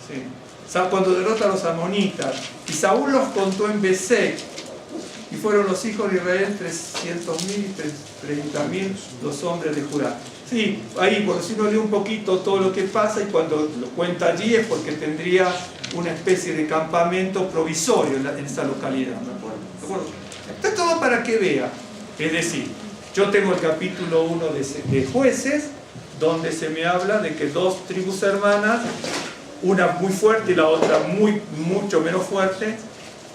Sí. Cuando derrota a los amonitas, y Saúl los contó en Bezek, y fueron los hijos de Israel 300.000 y 30.000 los hombres de Judá. Sí, ahí por si uno lee un poquito todo lo que pasa, y cuando lo cuenta allí es porque tendría una especie de campamento provisorio en esa localidad, ¿de acuerdo? Esto es todo para que vea. Es decir, yo tengo el capítulo 1 de Jueces, donde se me habla de que dos tribus hermanas, una muy fuerte y la otra mucho menos fuerte,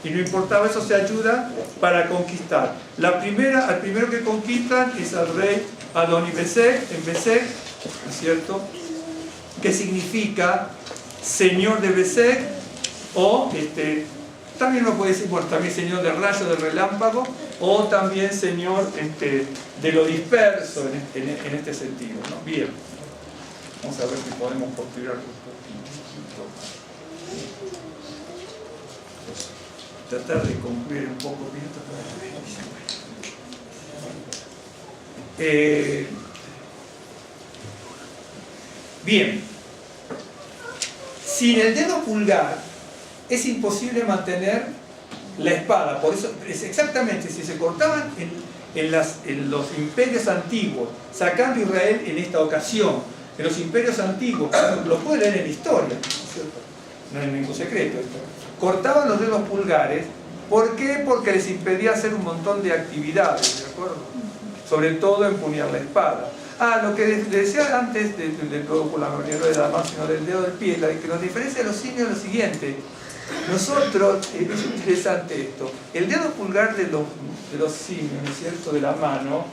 y no importaba eso, se ayuda para conquistar. Al primero que conquistan es al rey Adoni-Bezek, en Bezek, ¿no es cierto? Que significa señor de Bezek, o también uno puede decir, bueno, también señor del rayo, del relámpago, o también señor de lo disperso en este sentido, ¿no? Bien, vamos a ver si podemos construir algo. Tratar de concluir un poco bien. Bien, sin el dedo pulgar es imposible mantener la espada. Por eso, exactamente, si se cortaban en los imperios antiguos, sacando Israel en esta ocasión, en los imperios antiguos, lo puede leer en la historia, ¿cierto? No hay ningún secreto esto. Cortaban los dedos pulgares. ¿Por qué? Porque les impedía hacer un montón de actividades, ¿de acuerdo? Sobre todo empuñar la espada. Lo que decía antes del dedo por la maniobra de la mano, sino del dedo del pie, la que nos diferencia de los simios es lo siguiente. Nosotros, es interesante esto, el dedo pulgar de los simios, ¿no es cierto?, de la mano,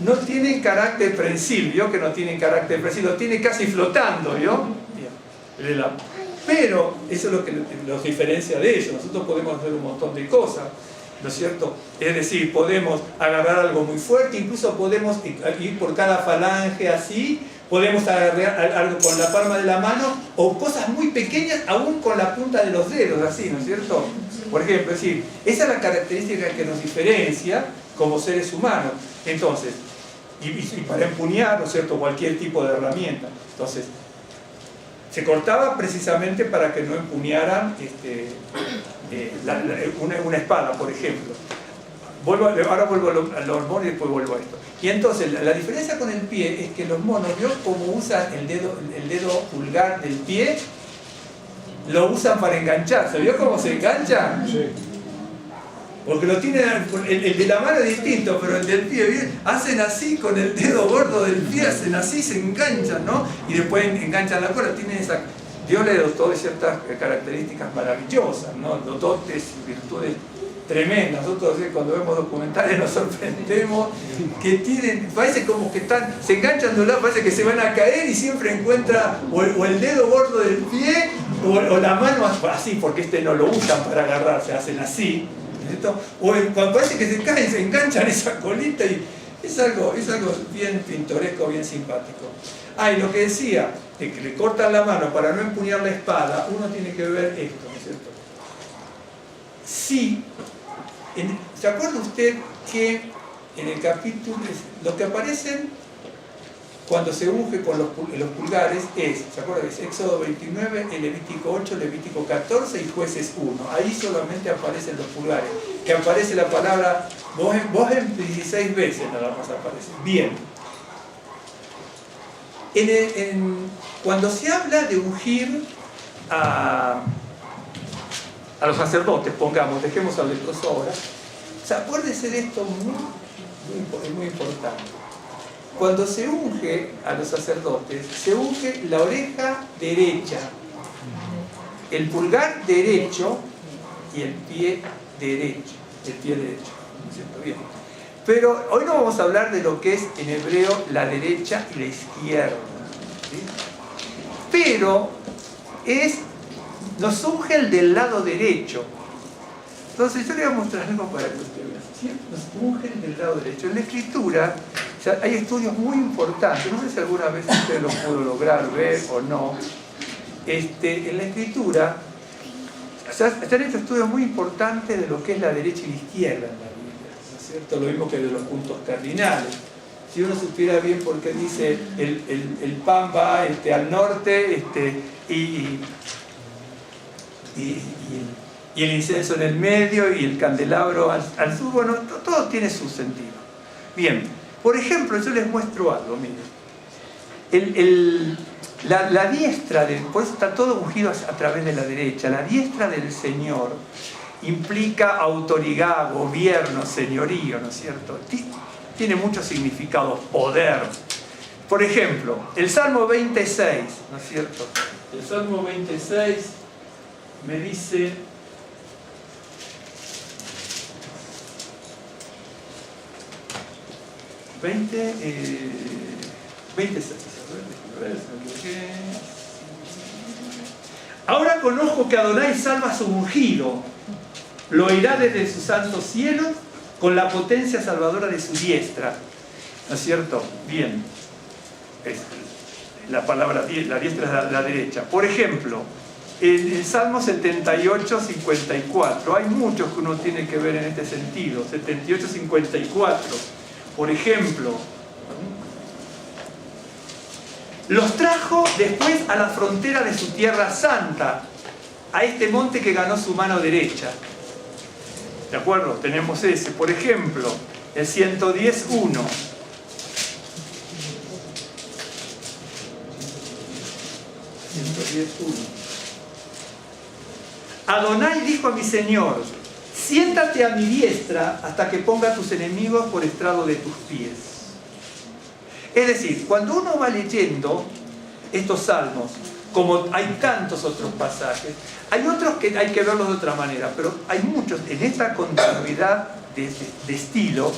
no tiene carácter prensil, ¿vio? Que no tiene carácter prensil, lo tiene casi flotando, ¿vio? Bien. Pero eso es lo que los diferencia de ellos. Nosotros podemos hacer un montón de cosas, ¿no es cierto? Es decir, podemos agarrar algo muy fuerte, incluso podemos ir por cada falange así, podemos agarrar algo con la palma de la mano, o cosas muy pequeñas aún con la punta de los dedos, así, ¿no es cierto? Por ejemplo, es decir, esa es la característica que nos diferencia como seres humanos. Entonces, y para empuñar, ¿no es cierto?, cualquier tipo de herramienta. Entonces, se cortaba precisamente para que no empuñaran una espada, por ejemplo. Ahora vuelvo a los monos y después vuelvo a esto. Y entonces, la diferencia con el pie es que los monos, ¿vio cómo usan el dedo pulgar del pie? Lo usan para engancharse. ¿Vio cómo se enganchan? Sí. Porque lo tienen, el de la mano es distinto, pero el del pie, ¿bien? Hacen así con el dedo gordo del pie, hacen así, se enganchan, ¿no? Y después enganchan la cuerda, tienen esa... Dios le dotó de ciertas características maravillosas, ¿no? Dotes y virtudes tremendas. Nosotros cuando vemos documentales nos sorprendemos que tienen, parece como que están, se enganchan de un lado, parece que se van a caer y siempre encuentra o el dedo gordo del pie o la mano así, porque no lo usan para agarrarse, hacen así. O cuando parece que se caen, se enganchan esa colita y es algo bien pintoresco, bien simpático. Y lo que decía, de que le cortan la mano para no empuñar la espada, uno tiene que ver esto, ¿no es cierto? Sí, ¿se acuerda usted que en el capítulo, lo que aparecen cuando se unge con los pulgares ¿se acuerda? Es Éxodo 29, el Levítico 8, Levítico 14 y Jueces 1. Ahí solamente aparecen los pulgares. Que aparece la palabra, vos en 16 veces nada más aparece. Bien. Cuando se habla de ungir a los sacerdotes, pongamos, dejemos al leproso ahora, acuérdese de esto muy importante. Cuando se unge a los sacerdotes, se unge la oreja derecha, el pulgar derecho y el pie derecho. ¿No es cierto? Bien. Pero hoy no vamos a hablar de lo que es en hebreo la derecha y la izquierda, ¿sí? Pero nos unge el del lado derecho. Entonces yo le voy a mostrar algo para que usted vea. ¿Sí? Nos unge el del lado derecho. En la escritura hay estudios muy importantes, no sé si alguna vez usted lo pudo lograr ver o no. En la escritura se han hecho estudios muy importantes de lo que es la derecha y la izquierda en la Biblia, ¿no es cierto? Lo mismo que de los puntos cardinales. Si uno supiera bien por qué dice el pan va al norte y el incienso en el medio y el candelabro al sur, bueno, todo tiene su sentido. Bien. Por ejemplo, yo les muestro algo, miren. La diestra, por eso está todo ungido a través de la derecha, la diestra del Señor implica autoridad, gobierno, señorío, ¿no es cierto? Tiene muchos significados, poder. Por ejemplo, el Salmo 26, ¿no es cierto? El Salmo 26 me dice... 26. Ahora conozco que Adonai salva a su ungido, lo oirá desde sus santos cielos con la potencia salvadora de su diestra. ¿No es cierto? Bien. La palabra, la diestra es la derecha. Por ejemplo, en el Salmo 78, 54, hay muchos que uno tiene que ver en este sentido. 78, 54. Por ejemplo, los trajo después a la frontera de su tierra santa, a este monte que ganó su mano derecha. ¿De acuerdo? Tenemos ese. Por ejemplo, el 110, 1. Adonai dijo a mi Señor: siéntate a mi diestra hasta que ponga a tus enemigos por estrado de tus pies. Es decir, cuando uno va leyendo estos salmos, como hay tantos otros pasajes, hay otros que hay que verlos de otra manera, pero hay muchos, en esta continuidad de estilo,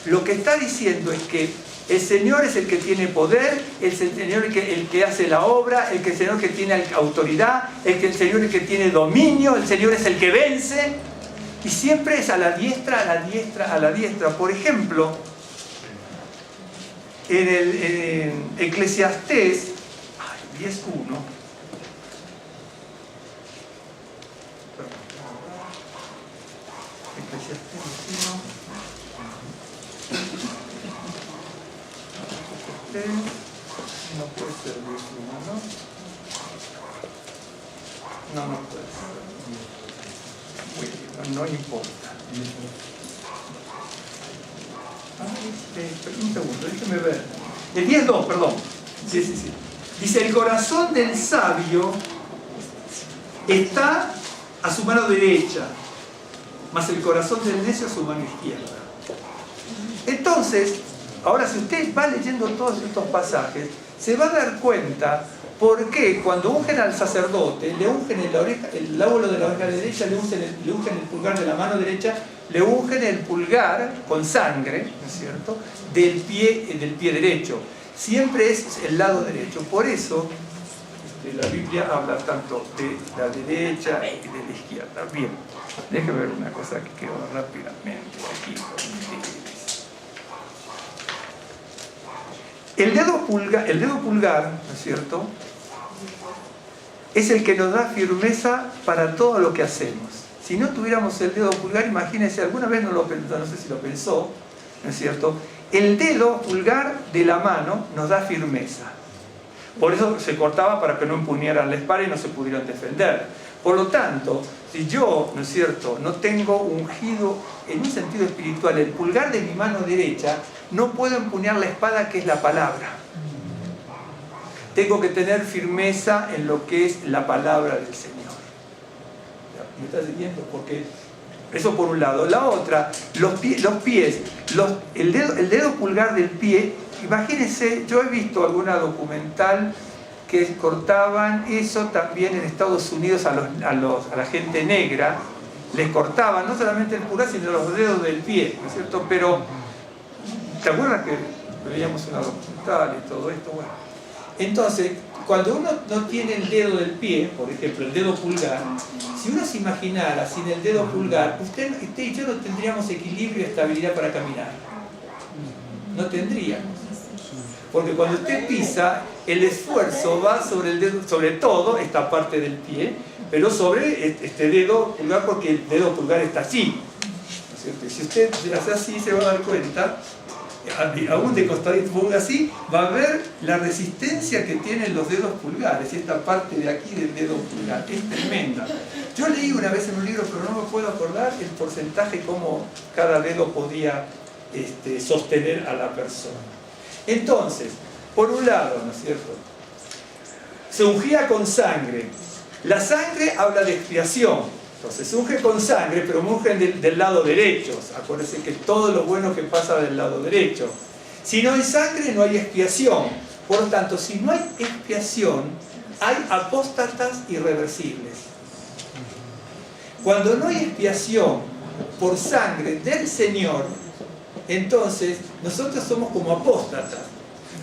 lo que está diciendo es que el Señor es el que tiene poder, el Señor es el que hace la obra, el Señor que tiene autoridad, el Señor es el que tiene dominio, el Señor es el que vence, y siempre es a la diestra, a la diestra, a la diestra. Por ejemplo, en Eclesiastés 10.1, no puede ser 10.1, ¿no? No puede ser. No importa. Un segundo, déjeme ver. El 10.2, perdón. Sí. Dice, el corazón del sabio está a su mano derecha, mas el corazón del necio a su mano izquierda. Entonces, ahora si usted va leyendo todos estos pasajes, se va a dar cuenta por qué cuando ungen al sacerdote, le ungen el lóbulo de la oreja derecha, le ungen el pulgar de la mano derecha, le ungen el pulgar con sangre, ¿no es cierto?, del pie derecho. Siempre es el lado derecho. Por eso la Biblia habla tanto de la derecha y de la izquierda. Bien, déjeme ver una cosa que quedó rápidamente aquí. El dedo pulgar, ¿no es cierto?, es el que nos da firmeza para todo lo que hacemos. Si no tuviéramos el dedo pulgar, imagínense, alguna vez no sé si lo pensó, ¿no es cierto?, el dedo pulgar de la mano nos da firmeza. Por eso se cortaba para que no empuñaran la espada y no se pudieran defender. Por lo tanto, si yo, ¿no es cierto?, no tengo ungido en un sentido espiritual el pulgar de mi mano derecha, no puedo empuñar la espada que es la palabra. Tengo que tener firmeza en lo que es la palabra del Señor. ¿Me está siguiendo? Porque eso por un lado. La otra, los pies, el dedo pulgar del pie. Imagínense, yo he visto alguna documental que cortaban eso también en Estados Unidos a la gente negra, les cortaban no solamente el pulgar sino los dedos del pie, ¿no es cierto? Pero, ¿te acuerdas que veíamos una documental y todo esto? Bueno, entonces, cuando uno no tiene el dedo del pie, por ejemplo, el dedo pulgar, si uno se imaginara sin el dedo pulgar, usted y yo no tendríamos equilibrio y estabilidad para caminar. No tendríamos. Porque cuando usted pisa, el esfuerzo va sobre el dedo, sobre todo esta parte del pie, pero sobre este dedo pulgar, porque el dedo pulgar está así, ¿no es cierto? Y si usted hace así, se va a dar cuenta, aún de costadito ponga así, va a ver la resistencia que tienen los dedos pulgares, esta parte de aquí del dedo pulgar, es tremenda. Yo leí una vez en un libro, pero no me puedo acordar el porcentaje, cómo cada dedo podía sostener a la persona. Entonces, por un lado, ¿no es cierto?, se ungía con sangre. La sangre habla de expiación. Entonces se unge con sangre, pero me ungen del lado derecho. Acuérdense que todo lo bueno que pasa del lado derecho. Si no hay sangre, no hay expiación. Por lo tanto, si no hay expiación, hay apóstatas irreversibles. Cuando no hay expiación por sangre del Señor, entonces nosotros somos como apóstatas.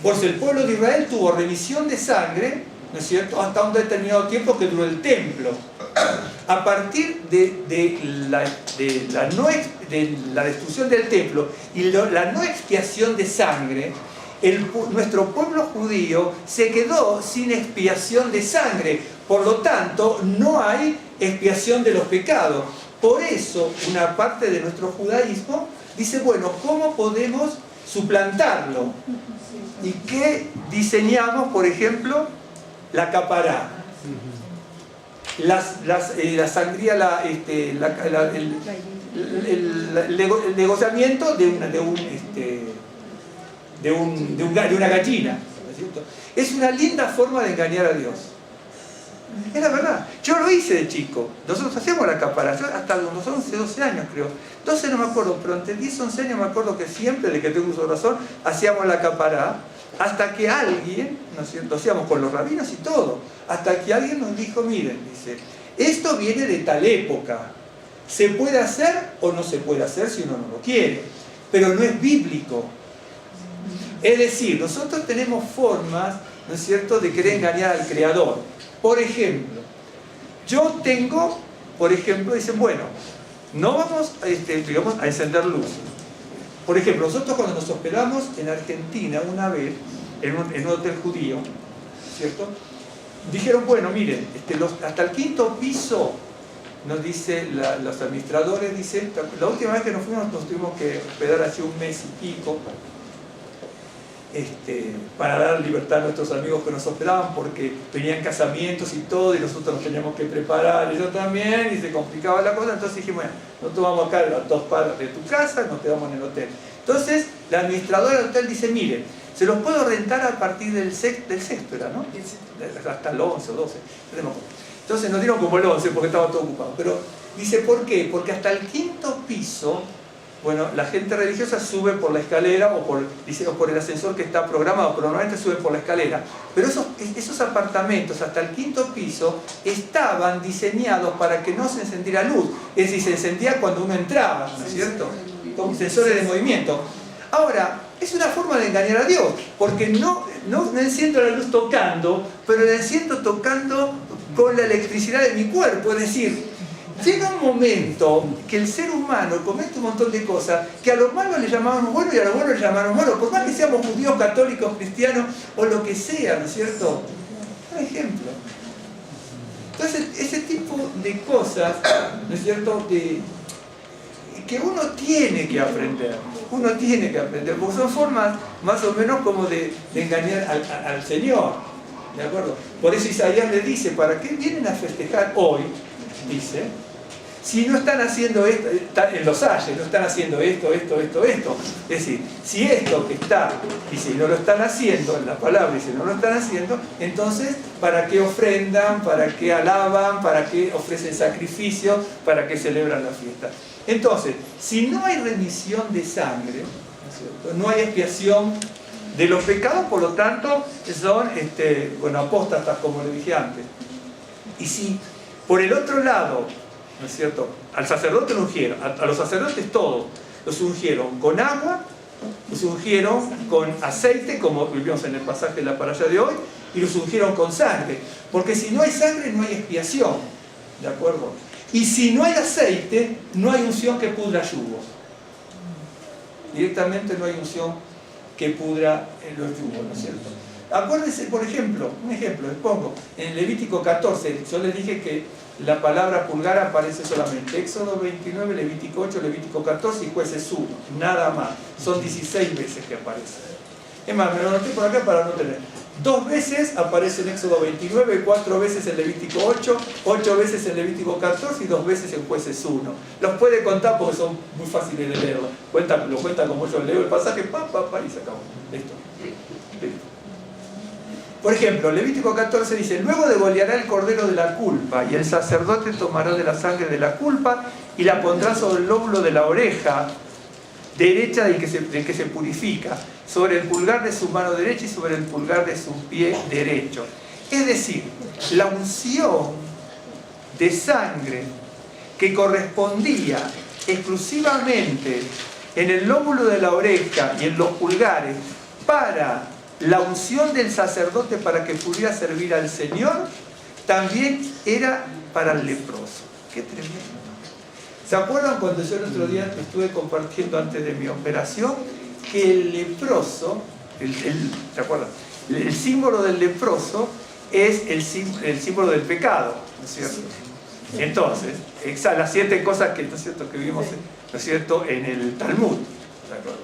Por eso el pueblo de Israel tuvo remisión de sangre, ¿no es cierto?, hasta un determinado tiempo que duró el templo. A partir de la destrucción del templo y la no expiación de sangre, nuestro pueblo judío se quedó sin expiación de sangre. Por lo tanto, no hay expiación de los pecados. Por eso, una parte de nuestro judaísmo dice, bueno, ¿cómo podemos suplantarlo? ¿Y qué diseñamos? Por ejemplo, la capará. La sangría, el negociamiento de una gallina, ¿no es cierto? Es una linda forma de engañar a Dios. Es la verdad. Yo lo hice de chico. Nosotros hacíamos la capará. Yo hasta los 11, 12 años creo. 12 no me acuerdo, pero entre 10, 11 años me acuerdo que siempre, de que tengo uso de razón, hacíamos la capará. Hasta que alguien, ¿no es cierto?, hacíamos con los rabinos y todo, hasta que alguien nos dijo, miren, dice, esto viene de tal época, se puede hacer o no se puede hacer si uno no lo quiere, pero no es bíblico. Es decir, nosotros tenemos formas, ¿no es cierto?, de querer engañar al Creador. Por ejemplo, yo tengo, por ejemplo, dicen, bueno, no vamos digamos, a encender luz. Por ejemplo, nosotros cuando nos hospedamos en Argentina una vez, en un hotel judío, ¿cierto?, dijeron, bueno, miren, hasta el 5.º piso, nos dice los administradores, dice, la última vez que nos fuimos nos tuvimos que hospedar hace un mes y pico, para dar libertad a nuestros amigos que nos hospedaban, porque venían casamientos y todo, y nosotros nos teníamos que preparar, y yo también, y se complicaba la cosa. Entonces dijimos, bueno, nosotros vamos acá a 2 cuadras de tu casa, nos quedamos en el hotel. Entonces la administradora del hotel dice, mire, se los puedo rentar a partir del sexto, era, ¿no? Hasta el 11 o 12. Entonces nos dieron como el 11 porque estaba todo ocupado. Pero dice, ¿por qué? Porque hasta el 5.º piso, bueno, la gente religiosa sube por la escalera o por el ascensor que está programado, pero normalmente suben por la escalera. Pero esos apartamentos hasta el 5.º piso estaban diseñados para que no se encendiera luz. Es decir, se encendía cuando uno entraba, ¿no es cierto? Con sensores de movimiento. Ahora, es una forma de engañar a Dios, porque no enciendo la luz tocando, pero la enciendo tocando con la electricidad de mi cuerpo. Es decir, llega un momento que el ser humano comete un montón de cosas que a lo malo le llamamos bueno y a lo bueno le llamamos malo, por más que seamos judíos, católicos, cristianos o lo que sea, ¿no es cierto? Por ejemplo. Entonces, ese tipo de cosas, ¿no es cierto?, que uno tiene que aprender. Uno tiene que aprender, porque son formas más o menos como de engañar al Señor. ¿De acuerdo? Por eso Isaías le dice, ¿para qué vienen a festejar hoy? Dice, si no están haciendo esto, en los ayes, no están haciendo esto. Es decir, si esto que está, y si no lo están haciendo, en la palabra, y si no lo están haciendo, entonces, ¿para qué ofrendan? ¿Para qué alaban? ¿Para qué ofrecen sacrificios? ¿Para qué celebran la fiesta? Entonces, si no hay remisión de sangre, ¿no es cierto?, no hay expiación de los pecados, por lo tanto, son apóstatas, como le dije antes. Y si por el otro lado, ¿no es cierto?, al sacerdote lo ungieron, a los sacerdotes todos, los ungieron con agua, los ungieron con aceite, como vivimos en el pasaje de la parasha de hoy, y los ungieron con sangre, porque si no hay sangre no hay expiación, ¿de acuerdo? Y si no hay aceite, no hay unción que pudra yugos. Directamente no hay unción que pudra los yugos, ¿no es cierto? Acuérdense, por ejemplo, un ejemplo, les pongo, en Levítico 14, yo les dije que la palabra pulgar aparece solamente Éxodo 29, Levítico 8, Levítico 14 y Jueces 1, nada más. Son 16 veces que aparece. Es más, me lo anoté por acá para no tener. 2 veces aparece en Éxodo 29, 4 veces en Levítico 8, 8 veces en Levítico 14 y 2 veces en Jueces 1. Los puede contar porque son muy fáciles de leer. Lo cuenta como yo leo el pasaje, y se acabó. Listo. Por ejemplo, Levítico 14 dice, luego degollará el cordero de la culpa, y el sacerdote tomará de la sangre de la culpa y la pondrá sobre el lóbulo de la oreja derecha del que se purifica, sobre el pulgar de su mano derecha y sobre el pulgar de su pie derecho. Es decir, la unción de sangre que correspondía exclusivamente en el lóbulo de la oreja y en los pulgares para la unción del sacerdote para que pudiera servir al Señor, también era para el leproso. ¡Qué tremendo! ¿Se acuerdan cuando yo el otro día estuve compartiendo antes de mi operación que el leproso, ¿se acuerdan? El símbolo del leproso es el símbolo del pecado, ¿no es cierto? Entonces, las 7 cosas que, ¿no es cierto?, que vimos, ¿no es cierto?, en el Talmud, ¿de acuerdo?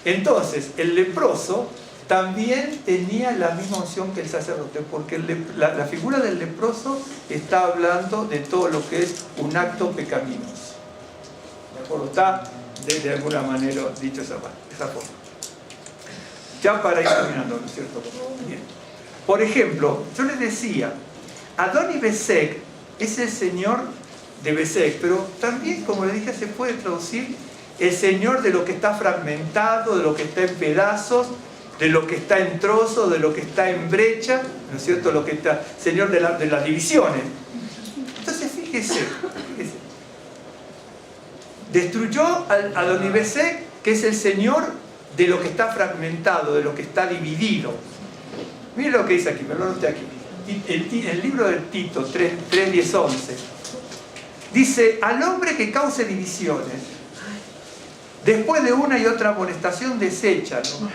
Entonces, el leproso también tenía la misma unción que el sacerdote, porque la figura del leproso está hablando de todo lo que es un acto pecaminoso. ¿De acuerdo? Está de alguna manera dicho esa forma. Ya para ir terminando, ¿no es cierto? Bien. Por ejemplo, yo les decía, Adoni Besek es el señor de Besek, pero también, como les dije, se puede traducir el señor de lo que está fragmentado, de lo que está en pedazos, de lo que está en trozo, de lo que está en brecha, ¿no es cierto? Lo que está, Señor de las divisiones. Entonces fíjese, destruyó a Adonibesec, que es el Señor de lo que está fragmentado, de lo que está dividido. Mire lo que dice aquí, me lo anoté aquí. El libro de Tito 3, 10, 11 dice: al hombre que cause divisiones, después de una y otra amonestación, deséchalo,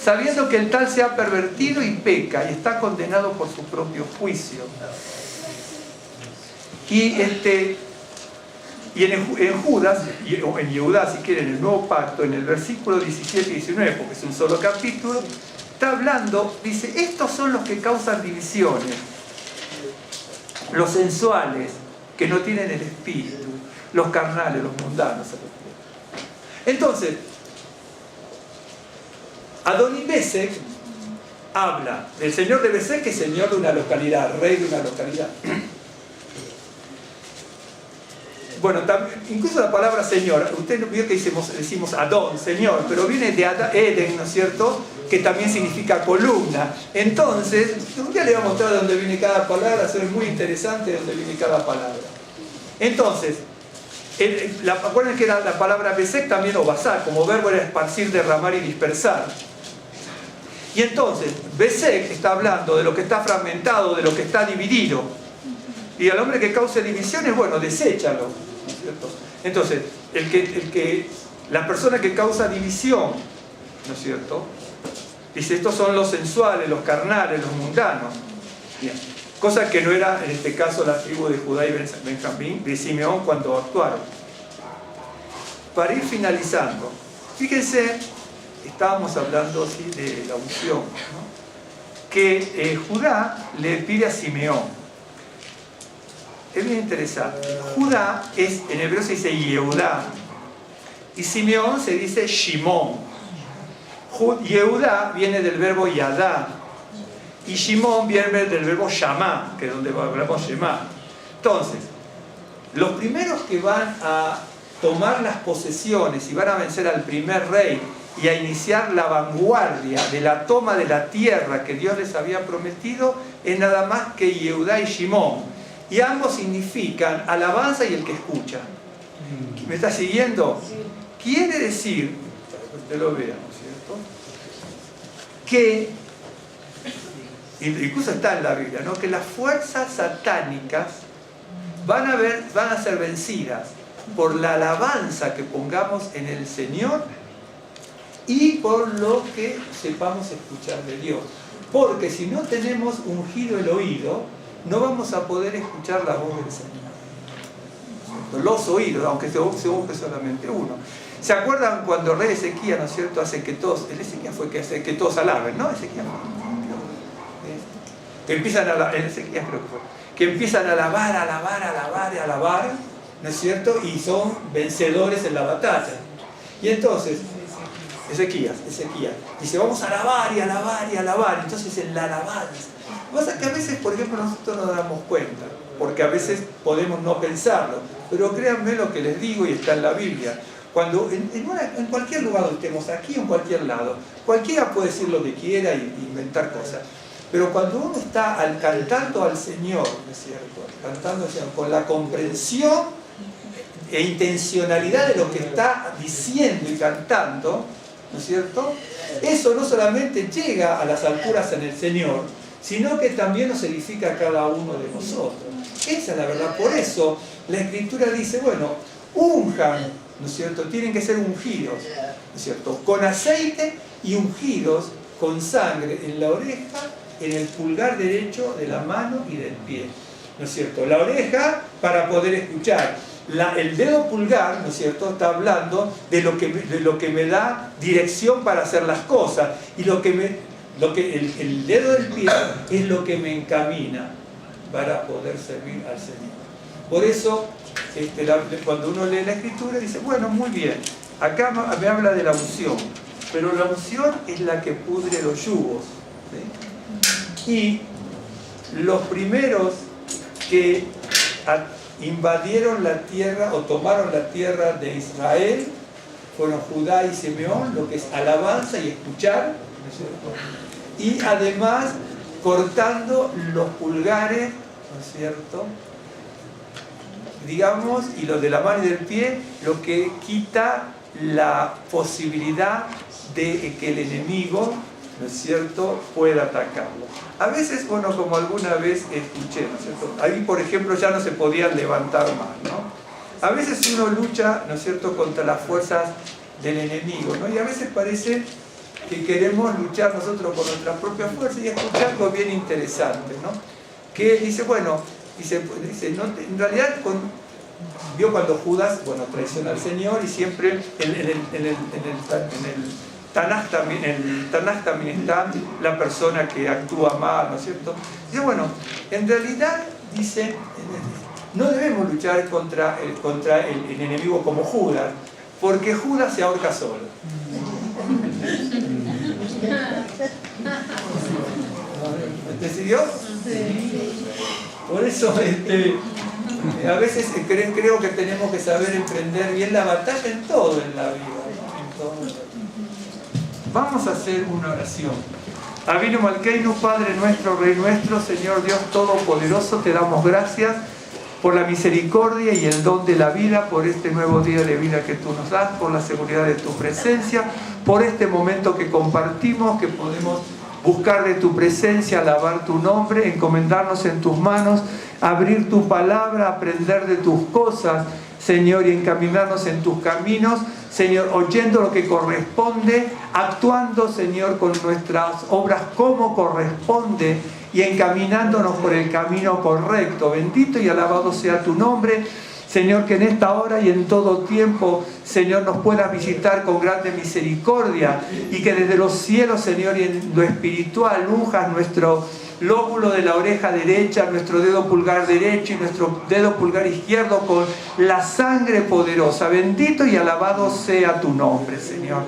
sabiendo que el tal se ha pervertido y peca y está condenado por su propio juicio. Y en Judas, o en Yehudá, si quieren, en el Nuevo Pacto, en el versículo 17 y 19, porque es un solo capítulo, está hablando, dice: estos son los que causan divisiones, los sensuales, que no tienen el espíritu, los carnales, los mundanos. Entonces, Adonibesec habla del señor de Besec, que es señor de una localidad, rey de una localidad. Bueno, incluso la palabra señor, usted vio que decimos Adón, señor, pero viene de Eden, ¿no es cierto?, que también significa columna. Entonces, un día le voy a mostrar de dónde viene cada palabra, eso es muy interesante de dónde viene cada palabra. Entonces, acuérdense que era la palabra Besek también, o basar, como verbo era esparcir, derramar y dispersar. Y entonces, Besek está hablando de lo que está fragmentado, de lo que está dividido. Y al hombre que cause divisiones, bueno, deséchalo, ¿no es cierto? Entonces, la persona que causa división, ¿no es cierto?, dice: estos son los sensuales, los carnales, los mundanos. Bien. Cosa que no era en este caso la tribu de Judá y Benjamín, de Simeón, cuando actuaron. Para ir finalizando, fíjense, estábamos hablando así de la unción, ¿no?, que Judá le pide a Simeón. Es bien interesante. Judá en hebreo se dice Yehudá, y Simeón se dice Shimón. Yehudá viene del verbo Yadá, y Shimón viene del verbo Shamá, que es donde hablamos Shemá. Entonces, los primeros que van a tomar las posesiones y van a vencer al primer rey y a iniciar la vanguardia de la toma de la tierra que Dios les había prometido, es nada más que Yehudá y Shimón. Y ambos significan alabanza y el que escucha. ¿Me está siguiendo? Quiere decir, para que usted lo vea, ¿no es cierto?, que, incluso está en la Biblia, ¿no?, que las fuerzas satánicas van a ser vencidas por la alabanza que pongamos en el Señor y por lo que sepamos escuchar de Dios. Porque si no tenemos ungido el oído, no vamos a poder escuchar la voz del Señor. Los oídos, aunque se busque solamente uno. ¿Se acuerdan cuando el rey Ezequías, ¿no es cierto?, hace que todos, el Ezequías fue que hace que todos alaben, ¿no? Ezequías que empiezan a Ezequías creo que fue, que empiezan a alabar, ¿no es cierto?, y son vencedores en la batalla. Y entonces, Ezequías dice: vamos a alabar y alabar y alabar. Entonces, en la alabanza, pasa que a veces, por ejemplo, nosotros no nos damos cuenta, porque a veces podemos no pensarlo, pero créanme lo que les digo, y está en la Biblia. Cuando en cualquier lugar donde estemos, aquí o en cualquier lado, cualquiera puede decir lo que quiera e inventar cosas, pero cuando uno está cantando al Señor, ¿no es cierto?, cantando al Señor con la comprensión e intencionalidad de lo que está diciendo y cantando, ¿no es cierto?, eso no solamente llega a las alturas en el Señor, sino que también nos edifica a cada uno de nosotros. Esa es la verdad. Por eso la Escritura dice: bueno, unjan, ¿no es cierto?, tienen que ser ungidos, ¿no es cierto?, con aceite, y ungidos con sangre en la oreja, en el pulgar derecho de la mano y del pie, ¿no es cierto? La oreja para poder escuchar. El dedo pulgar, ¿no es cierto?, está hablando de lo que me da dirección para hacer las cosas, y el dedo del pie es lo que me encamina para poder servir al Señor. Por eso, cuando uno lee la Escritura, dice: bueno, muy bien, acá me habla de la unción, pero la unción es la que pudre los yugos, ¿sí? Y los primeros que invadieron la tierra o tomaron la tierra de Israel fueron Judá y Simeón, lo que es alabanza y escuchar, ¿no es cierto? Y además cortando los pulgares, ¿no es cierto?, digamos, y los de la mano y del pie, lo que quita la posibilidad de que el enemigo, ¿no es cierto?, pueda atacarlo. A veces, bueno, como alguna vez escuché, ¿no es cierto?, ahí por ejemplo ya no se podían levantar más, ¿no? A veces uno lucha, ¿no es cierto?, contra las fuerzas del enemigo, ¿no? Y a veces parece que queremos luchar nosotros con nuestras propias fuerzas, y escuché algo bien interesante, ¿no? Que dice, bueno, dice no, en realidad, vio cuando Judas, bueno, traiciona al Señor, y siempre en el Tanaj también está la persona que actúa mal, ¿no es cierto? Dice, bueno, en realidad, dice, no debemos luchar contra el enemigo como Judas, porque Judas se ahorca solo. ¿Decidió? Por eso a veces creo que tenemos que saber emprender bien la batalla en todo en la vida. Vamos a hacer una oración. Avinu Malkeinu, Padre nuestro, Rey nuestro, Señor Dios Todopoderoso, te damos gracias por la misericordia y el don de la vida, por este nuevo día de vida que tú nos das, por la seguridad de tu presencia, por este momento que compartimos, que podemos buscar de tu presencia, alabar tu nombre, encomendarnos en tus manos, abrir tu palabra, aprender de tus cosas, Señor, y encaminarnos en tus caminos, Señor, oyendo lo que corresponde, actuando, Señor, con nuestras obras como corresponde y encaminándonos por el camino correcto. Bendito y alabado sea tu nombre, Señor, que en esta hora y en todo tiempo, Señor, nos puedas visitar con grande misericordia, y que desde los cielos, Señor, y en lo espiritual unjas nuestro lóbulo de la oreja derecha, nuestro dedo pulgar derecho y nuestro dedo pulgar izquierdo con la sangre poderosa. Bendito y alabado sea tu nombre, Señor.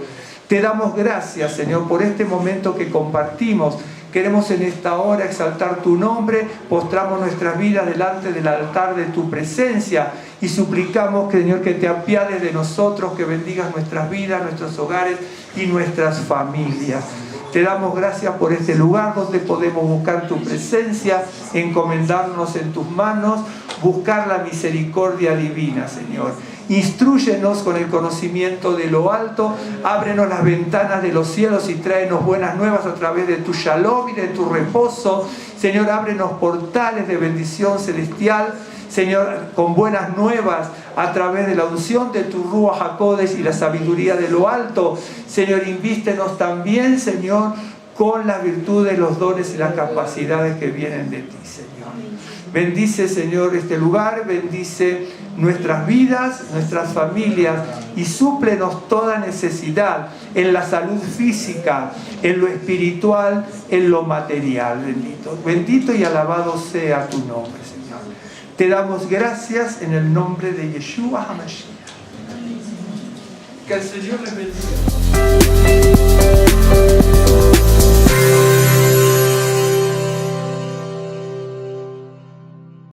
Te damos gracias, Señor, por este momento que compartimos. Queremos en esta hora exaltar tu nombre, postramos nuestras vidas delante del altar de tu presencia y suplicamos, Señor, que te apiades de nosotros, que bendigas nuestras vidas, nuestros hogares y nuestras familias. Te damos gracias por este lugar donde podemos buscar tu presencia, encomendarnos en tus manos, buscar la misericordia divina, Señor. Instrúyenos con el conocimiento de lo alto, ábrenos las ventanas de los cielos y tráenos buenas nuevas a través de tu shalom y de tu reposo. Señor, ábrenos portales de bendición celestial, Señor, con buenas nuevas a través de la unción de tu Ruach HaKodesh y la sabiduría de lo alto. Señor, invístenos también, Señor, con las virtudes, los dones y las capacidades que vienen de ti, Señor. Bendice, Señor, este lugar, bendice nuestras vidas, nuestras familias, y súplenos toda necesidad en la salud física, en lo espiritual, en lo material. Bendito y alabado sea tu nombre, Señor. Te damos gracias en el nombre de Yeshua HaMashiach. Que el Señor les bendiga.